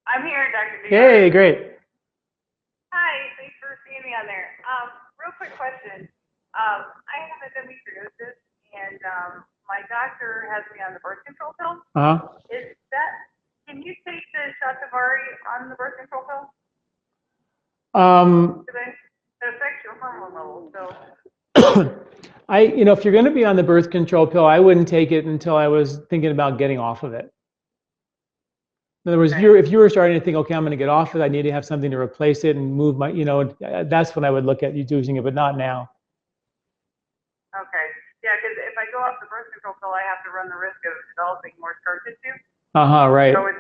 I'm here, Dr. Hey, Douillard. great. Hi, thanks for seeing me on there. Real quick question. I have endometriosis, and my doctor has me on the birth control pill. Can you take the Shatavari on the birth control pill? It affects your hormone levels, so. If you're going to be on the birth control pill, I wouldn't take it until I was thinking about getting off of it. In other words, if you were starting to think, okay, I'm going to get off it, I need to have something to replace it and move my, that's when I would look at you using it, but not now. Okay. Yeah, because if I go off the birth control pill, I have to run the risk of developing more scar tissue. Right. So it's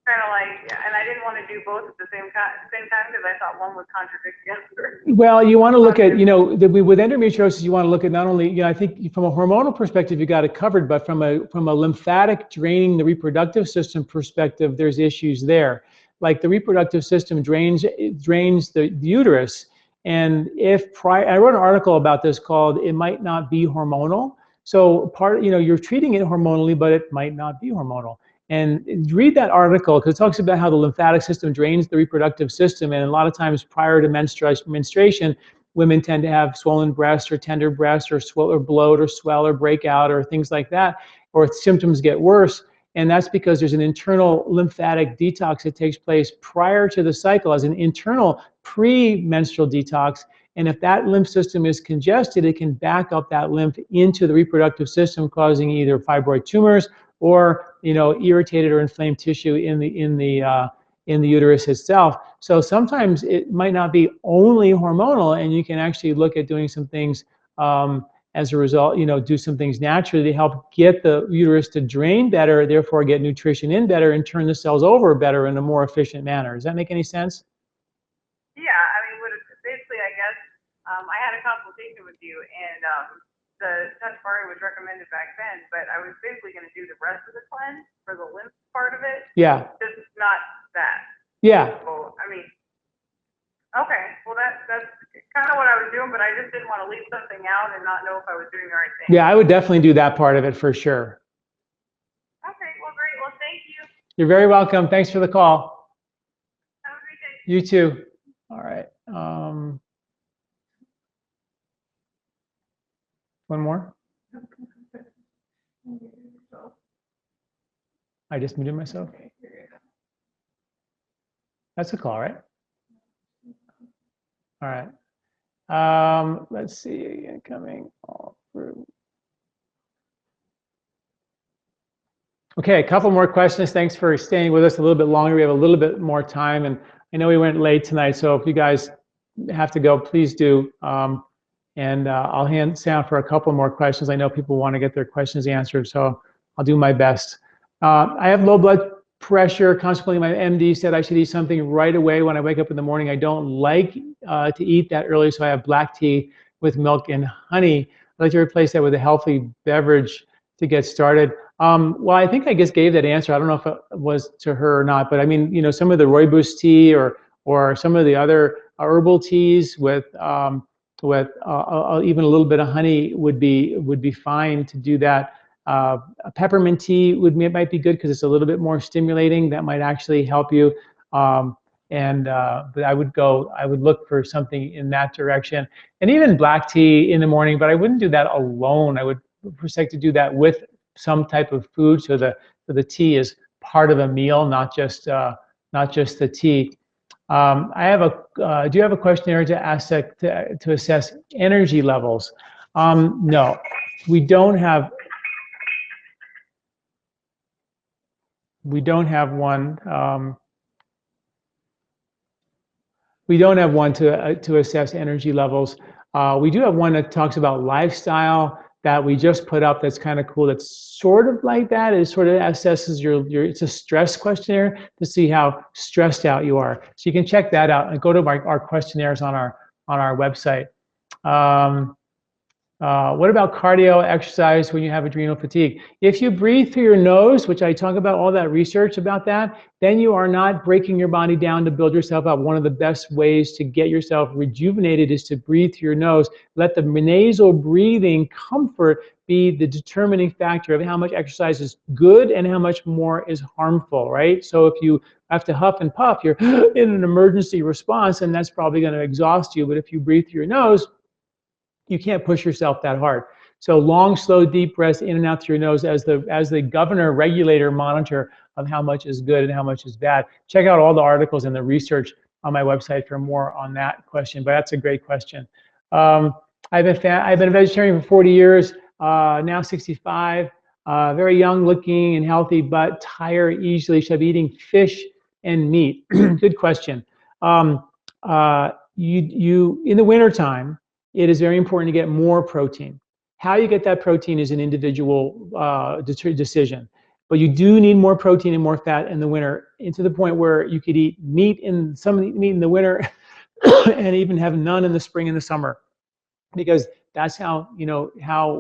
kind of like, and I didn't want to do both at the same time because I thought one would contradict the other. Well, you want to look at, with endometriosis, you want to look at not only, I think from a hormonal perspective, you got it covered, but from a lymphatic draining the reproductive system perspective, there's issues there. Like the reproductive system drains the uterus. And I wrote an article about this called "It Might Not Be Hormonal." So you're treating it hormonally, but it might not be hormonal. And read that article because it talks about how the lymphatic system drains the reproductive system. And a lot of times prior to menstruation, women tend to have swollen breasts or tender breasts or bloat or swell or breakout or things like that, or symptoms get worse. And that's because there's an internal lymphatic detox that takes place prior to the cycle as an internal pre-menstrual detox. And if that lymph system is congested, it can back up that lymph into the reproductive system, causing either fibroid tumors or irritated or inflamed tissue in the uterus itself. So sometimes it might not be only hormonal, and you can actually look at doing some things as a result, do some things naturally to help get the uterus to drain better, therefore get nutrition in better and turn the cells over better in a more efficient manner. Does that make any sense? Yeah, I mean, basically, I guess, I had a consultation with you, and the Touchbari was recommended back then, but I was basically going to do the rest of the cleanse for the lymph part of it. Yeah. Just not that. Yeah. So, I mean, okay, well, that's kind of what I was doing, but I just didn't want to leave something out and not know if I was doing the right thing. Yeah, I would definitely do that part of it for sure. Okay, well, great. Well, thank you. You're very welcome. Thanks for the call. Have a great day. You too. All right. One more. I just muted myself. That's a call, right? All right. Let's see. Coming all through. Okay, a couple more questions. Thanks for staying with us a little bit longer. We have a little bit more time, and I know we went late tonight, so if you guys have to go, please do. I'll hand sound for a couple more questions. I know people want to get their questions answered, so I'll do my best. I have low blood pressure. Consequently, my MD said I should eat something right away when I wake up in the morning. I don't like to eat that early, so I have black tea with milk and honey. I'd like to replace that with a healthy beverage to get started. Well, I think I just gave that answer. I don't know if it was to her or not, but I mean, some of the rooibos tea or some of the other herbal teas with even a little bit of honey would be fine to do that. A peppermint tea might be good because it's a little bit more stimulating. That might actually help you. But I would look for something in that direction. And even black tea in the morning, but I wouldn't do that alone. I would like to do that with some type of food, so the tea is part of a meal, not just the tea. Do you have a questionnaire to assess energy levels? No, we don't have one. We don't have one to assess energy levels. We do have one that talks about lifestyle that we just put up. That's kind of cool. That's sort of like that. It sort of assesses it's a stress questionnaire to see how stressed out you are. So you can check that out and go to our questionnaires on our website. What about cardio exercise when you have adrenal fatigue? If you breathe through your nose, which I talk about all that research about that, then you are not breaking your body down to build yourself up. One of the best ways to get yourself rejuvenated is to breathe through your nose. Let the nasal breathing comfort be the determining factor of how much exercise is good and how much more is harmful, right? So if you have to huff and puff, you're in an emergency response, and that's probably going to exhaust you. But if you breathe through your nose, you can't push yourself that hard. So long, slow, deep breaths in and out through your nose as the governor, regulator, monitor of how much is good and how much is bad. Check out all the articles and the research on my website for more on that question, but that's a great question. I've been a vegetarian for 40 years, now 65, very young looking and healthy, but tired easily. Should I be eating fish and meat? Good question. In the wintertime, it is very important to get more protein. How you get that protein is an individual decision. But you do need more protein and more fat in the winter, into the point where you could eat meat in the winter and even have none in the spring and the summer. Because that's how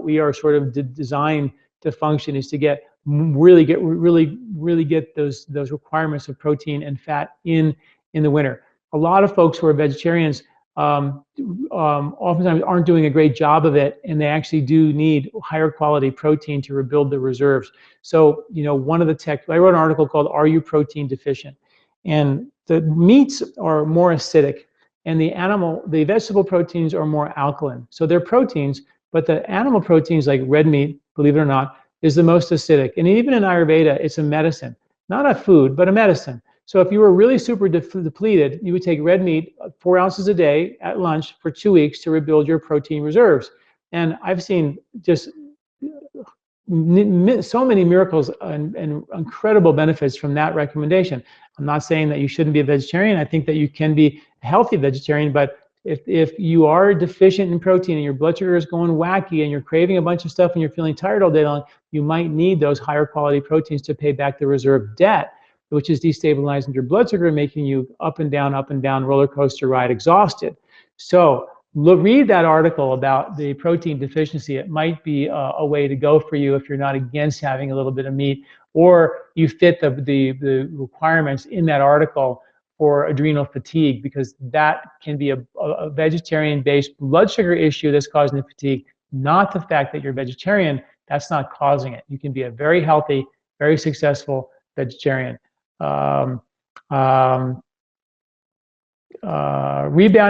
we are sort of designed to function, is to really get those requirements of protein and fat in the winter. A lot of folks who are vegetarians oftentimes aren't doing a great job of it, and they actually do need higher quality protein to rebuild the reserves. So, one of the I wrote an article called "Are You Protein Deficient?" And the meats are more acidic, and the vegetable proteins are more alkaline. So they're proteins, but the animal proteins, like red meat, believe it or not, is the most acidic. And even in Ayurveda, it's a medicine, not a food, but a medicine. So if you were really super depleted, you would take red meat 4 ounces a day at lunch for 2 weeks to rebuild your protein reserves. And I've seen just so many miracles and incredible benefits from that recommendation. I'm not saying that you shouldn't be a vegetarian. I think that you can be a healthy vegetarian, but If you are deficient in protein and your blood sugar is going wacky and you're craving a bunch of stuff and you're feeling tired all day long, you might need those higher quality proteins to pay back the reserve debt, which is destabilizing your blood sugar and making you up and down roller coaster ride exhausted. So read that article about the protein deficiency. It might be a way to go for you if you're not against having a little bit of meat, or you fit the requirements in that article for adrenal fatigue, because that can be a vegetarian-based blood sugar issue that's causing the fatigue, not the fact that you're vegetarian. That's not causing it. You can be a very healthy, very successful vegetarian. Rebound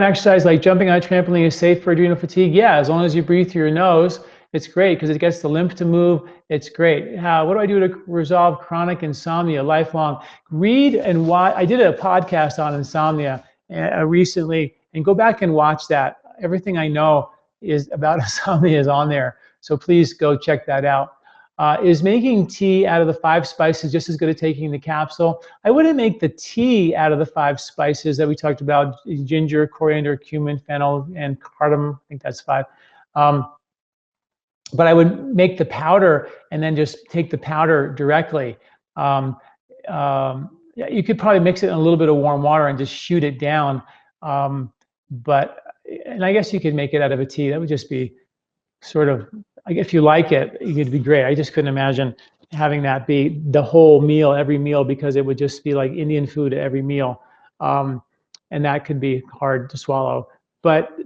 exercise like jumping on a trampoline is safe for adrenal fatigue. Yeah, as long as you breathe through your nose, it's great because it gets the lymph to move. It's great. What do I do to resolve chronic insomnia, lifelong? Read and watch. I did a podcast on insomnia recently, and go back and watch that. Everything I know is about insomnia is on there. So please go check that out. Is making tea out of the 5 spices just as good as taking the capsule? I wouldn't make the tea out of the 5 spices that we talked about: ginger, coriander, cumin, fennel, and cardamom. I think that's 5. But I would make the powder and then just take the powder directly. You could probably mix it in a little bit of warm water and just shoot it down. And I guess you could make it out of a tea. That would just be sort of, if you like it, it'd be great. I just couldn't imagine having that be the whole meal, every meal, because it would just be like Indian food at every meal. And that could be hard to swallow. But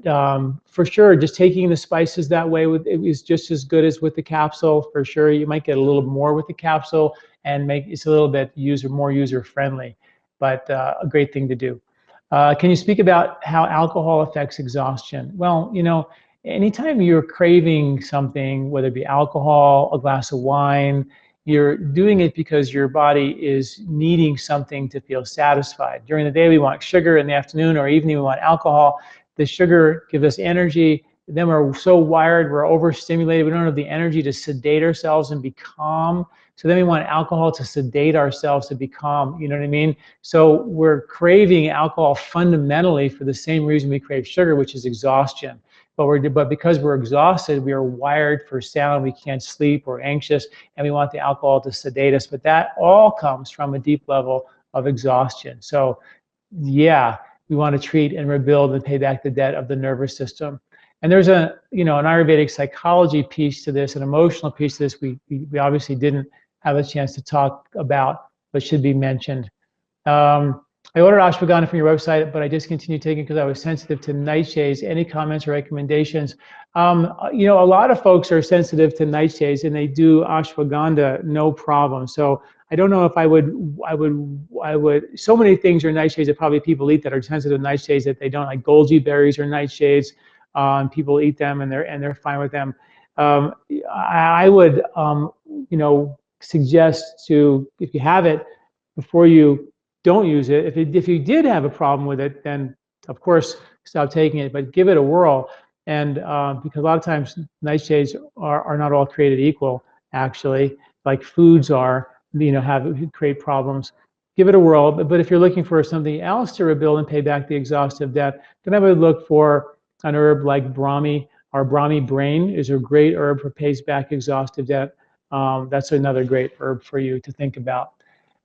for sure, just taking the spices that way it is just as good as with the capsule. For sure, you might get a little more with the capsule and it's a little bit more user friendly, but a great thing to do. Can you speak about how alcohol affects exhaustion? Well, anytime you're craving something, whether it be alcohol, a glass of wine, you're doing it because your body is needing something to feel satisfied. During the day, we want sugar. In the afternoon or evening, we want alcohol. The sugar gives us energy. Then we're so wired, we're overstimulated. We don't have the energy to sedate ourselves and be calm. So then we want alcohol to sedate ourselves to be calm. You know what I mean? So we're craving alcohol fundamentally for the same reason we crave sugar, which is exhaustion. But because we're exhausted, we are wired for sound. We can't sleep, we're anxious, and we want the alcohol to sedate us. But that all comes from a deep level of exhaustion. So yeah, we want to treat and rebuild and pay back the debt of the nervous system. And there's an Ayurvedic psychology piece to this, an emotional piece to this we obviously didn't have a chance to talk about, but should be mentioned. I ordered ashwagandha from your website, but I discontinued taking because I was sensitive to nightshades. Any comments or recommendations? A lot of folks are sensitive to nightshades, and they do ashwagandha no problem. So I don't know if I would. So many things are nightshades that probably people eat that are sensitive to nightshades that they don't, like goji berries or nightshades. People eat them and they're fine with them. I would suggest to, if you have it, before you don't use it. If you did have a problem with it, then of course stop taking it, but give it a whirl. And because a lot of times nightshades are not all created equal, actually, like foods are, create problems. Give it a whirl. But if you're looking for something else to rebuild and pay back the exhaustive debt, then I would look for an herb like Brahmi. Our Brahmi brain is a great herb for pays back exhaustive debt. That's another great herb for you to think about.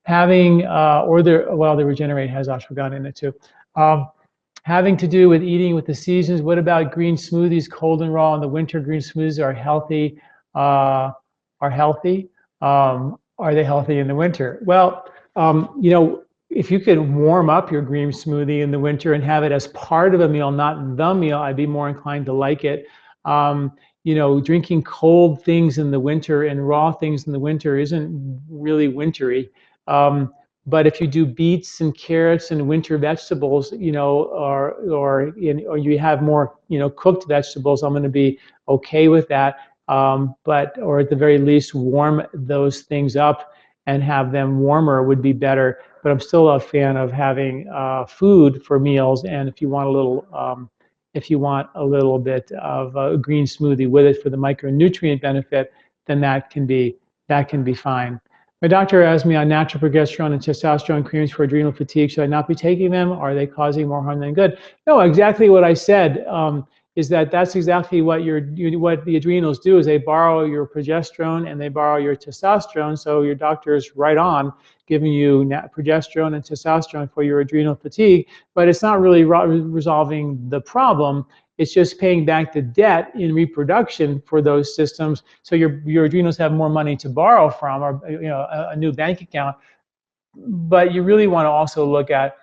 Having, the Regenerate has ashwagandha in it too. Having to do with eating with the seasons. What about green smoothies, cold and raw in the winter? Green smoothies are healthy. Are they healthy in the winter? Well, if you could warm up your green smoothie in the winter and have it as part of a meal, not the meal, I'd be more inclined to like it. Drinking cold things in the winter and raw things in the winter isn't really wintry. But if you do beets and carrots and winter vegetables, or you have more, cooked vegetables, I'm going to be okay with that. Or at the very least, warm those things up and have them warmer would be better. But I'm still a fan of having food for meals. And if you want a little bit of a green smoothie with it for the micronutrient benefit, then that can be fine. My doctor asked me on natural progesterone and testosterone creams for adrenal fatigue. Should I not be taking them? Are they causing more harm than good? No, exactly what I said is that's exactly what what the adrenals do is they borrow your progesterone and they borrow your testosterone. So your doctor is right on giving you progesterone and testosterone for your adrenal fatigue, but it's not really resolving the problem. It's just paying back the debt in reproduction for those systems, so your adrenals have more money to borrow from, or a new bank account. But you really want to also look at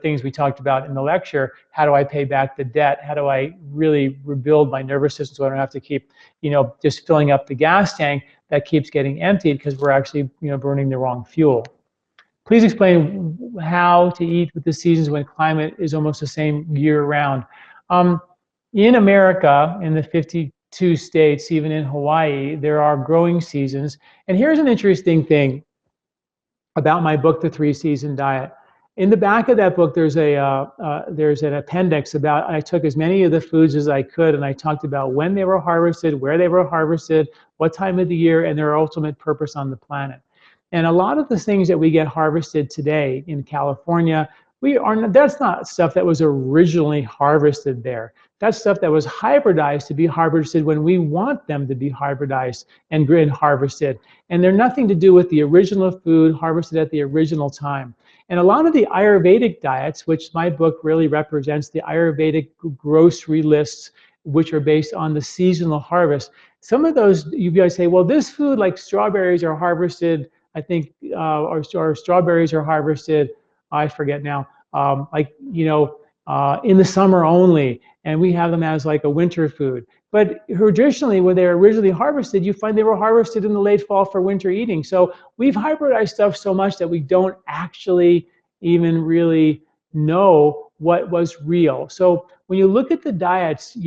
things we talked about in the lecture. How do I pay back the debt? How do I really rebuild my nervous system so I don't have to keep just filling up the gas tank that keeps getting emptied because we're actually burning the wrong fuel. Please explain how to eat with the seasons when climate is almost the same year round. In America, in the 52 states, even in Hawaii, there are growing seasons. And here's an interesting thing about my book, The 3-Season Diet. In the back of that book, there's an appendix about, I took as many of the foods as I could, and I talked about when they were harvested, where they were harvested, what time of the year, and their ultimate purpose on the planet. And a lot of the things that we get harvested today in California, that's not stuff that was originally harvested there. That's stuff that was hybridized to be harvested when we want them to be hybridized and harvested. And they're nothing to do with the original food harvested at the original time. And a lot of the Ayurvedic diets, which my book really represents, the Ayurvedic grocery lists, which are based on the seasonal harvest. Some of those, you guys say, well, this food, like strawberries, are harvested, I think, or strawberries are harvested, I forget now, in the summer only, and we have them as like a winter food. But traditionally, when they were originally harvested, you find they were harvested in the late fall for winter eating. So we've hybridized stuff so much that we don't actually even really know what was real. So when you look at the diets,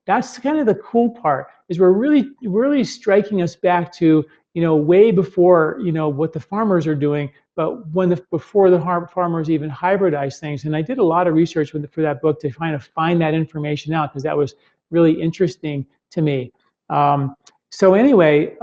that's kind of the cool part, is we're really striking us back to way before what the farmers are doing, but before the farmers even hybridize things. And I did a lot of research for that book to find that information out, because that was really interesting to me. So anyway,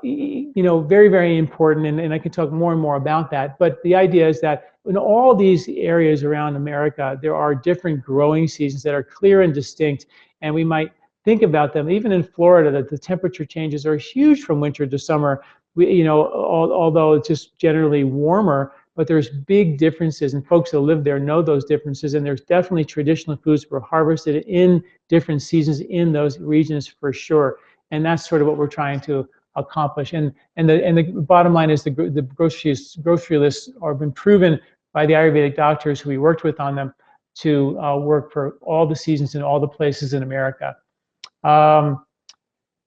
very, very important, and I can talk more and more about that. But the idea is that in all these areas around America, there are different growing seasons that are clear and distinct, and we might think about them. Even in Florida, that the temperature changes are huge from winter to summer. Although it's just generally warmer, but there's big differences, and folks that live there know those differences. And there's definitely traditional foods that were harvested in different seasons in those regions for sure. And that's sort of what we're trying to accomplish. And the bottom line is the grocery lists have been proven by the Ayurvedic doctors who we worked with on them to work for all the seasons in all the places in America.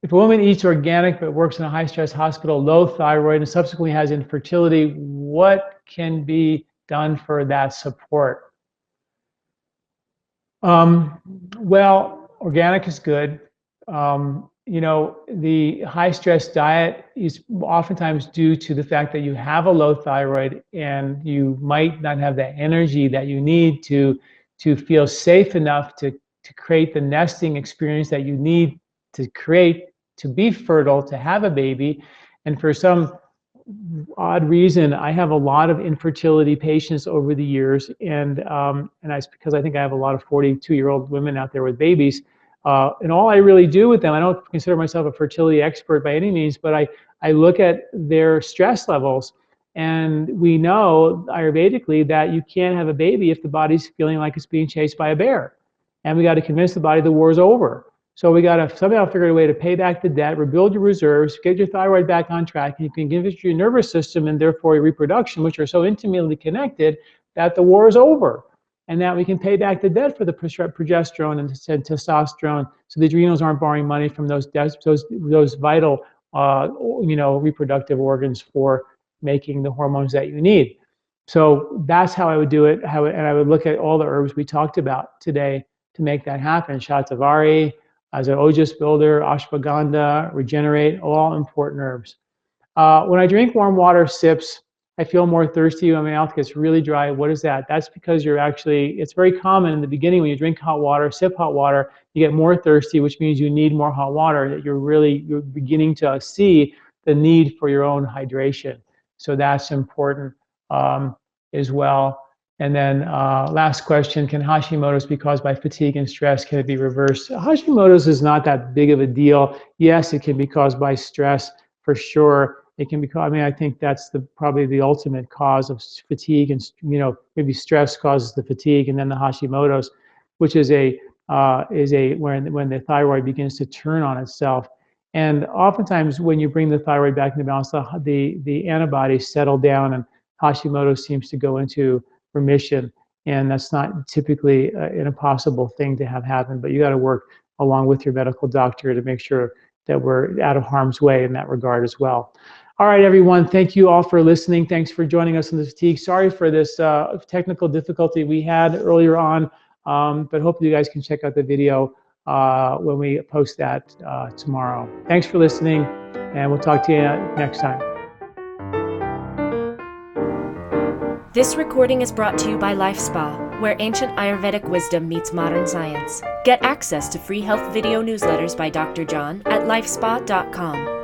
If a woman eats organic but works in a high-stress hospital, low thyroid, and subsequently has infertility, what can be done for that support? Well, organic is good. The high-stress diet is oftentimes due to the fact that you have a low thyroid and you might not have the energy that you need to feel safe enough to create the nesting experience that you need to create to be fertile, to have a baby. And for some odd reason, I have a lot of infertility patients over the years, and that's because I think I have a lot of 42-year-old women out there with babies. And all I really do with them, I don't consider myself a fertility expert by any means, but I look at their stress levels. And we know Ayurvedically that you can't have a baby if the body's feeling like it's being chased by a bear. And we got to convince the body the war's over. So we got to somehow figure out a way to pay back the debt, rebuild your reserves, get your thyroid back on track, and you can give it your nervous system and therefore your reproduction, which are so intimately connected, that the war is over. And that we can pay back the debt for the progesterone and testosterone, so the adrenals aren't borrowing money from those vital, reproductive organs for making the hormones that you need. So that's how I would do it. And I would look at all the herbs we talked about today to make that happen. Shatavari, as an Ojas builder, ashwagandha, regenerate, all important herbs. When I drink warm water sips, I feel more thirsty. My mouth gets really dry. What is that? That's because it's very common in the beginning when you drink hot water, sip hot water, you get more thirsty, which means you need more hot water, that you're beginning to see the need for your own hydration. So that's important as well. And then last question, can Hashimoto's be caused by fatigue and stress? Can it be reversed? Hashimoto's is not that big of a deal. Yes, it can be caused by stress for sure. It can be, I mean, I think that's probably the ultimate cause of fatigue, and maybe stress causes the fatigue, and then the Hashimoto's, which is when the thyroid begins to turn on itself. And oftentimes when you bring the thyroid back into balance, the antibodies settle down and Hashimoto's seems to go into remission. And that's not typically an impossible thing to have happen, but you got to work along with your medical doctor to make sure that we're out of harm's way in that regard as well. All right, everyone, thank you all for listening. Thanks for joining us on the fatigue. Sorry for this technical difficulty we had earlier on, but hopefully you guys can check out the video when we post that tomorrow. Thanks for listening, and we'll talk to you next time. This recording is brought to you by LifeSpa, where ancient Ayurvedic wisdom meets modern science. Get access to free health video newsletters by Dr. John at lifespa.com.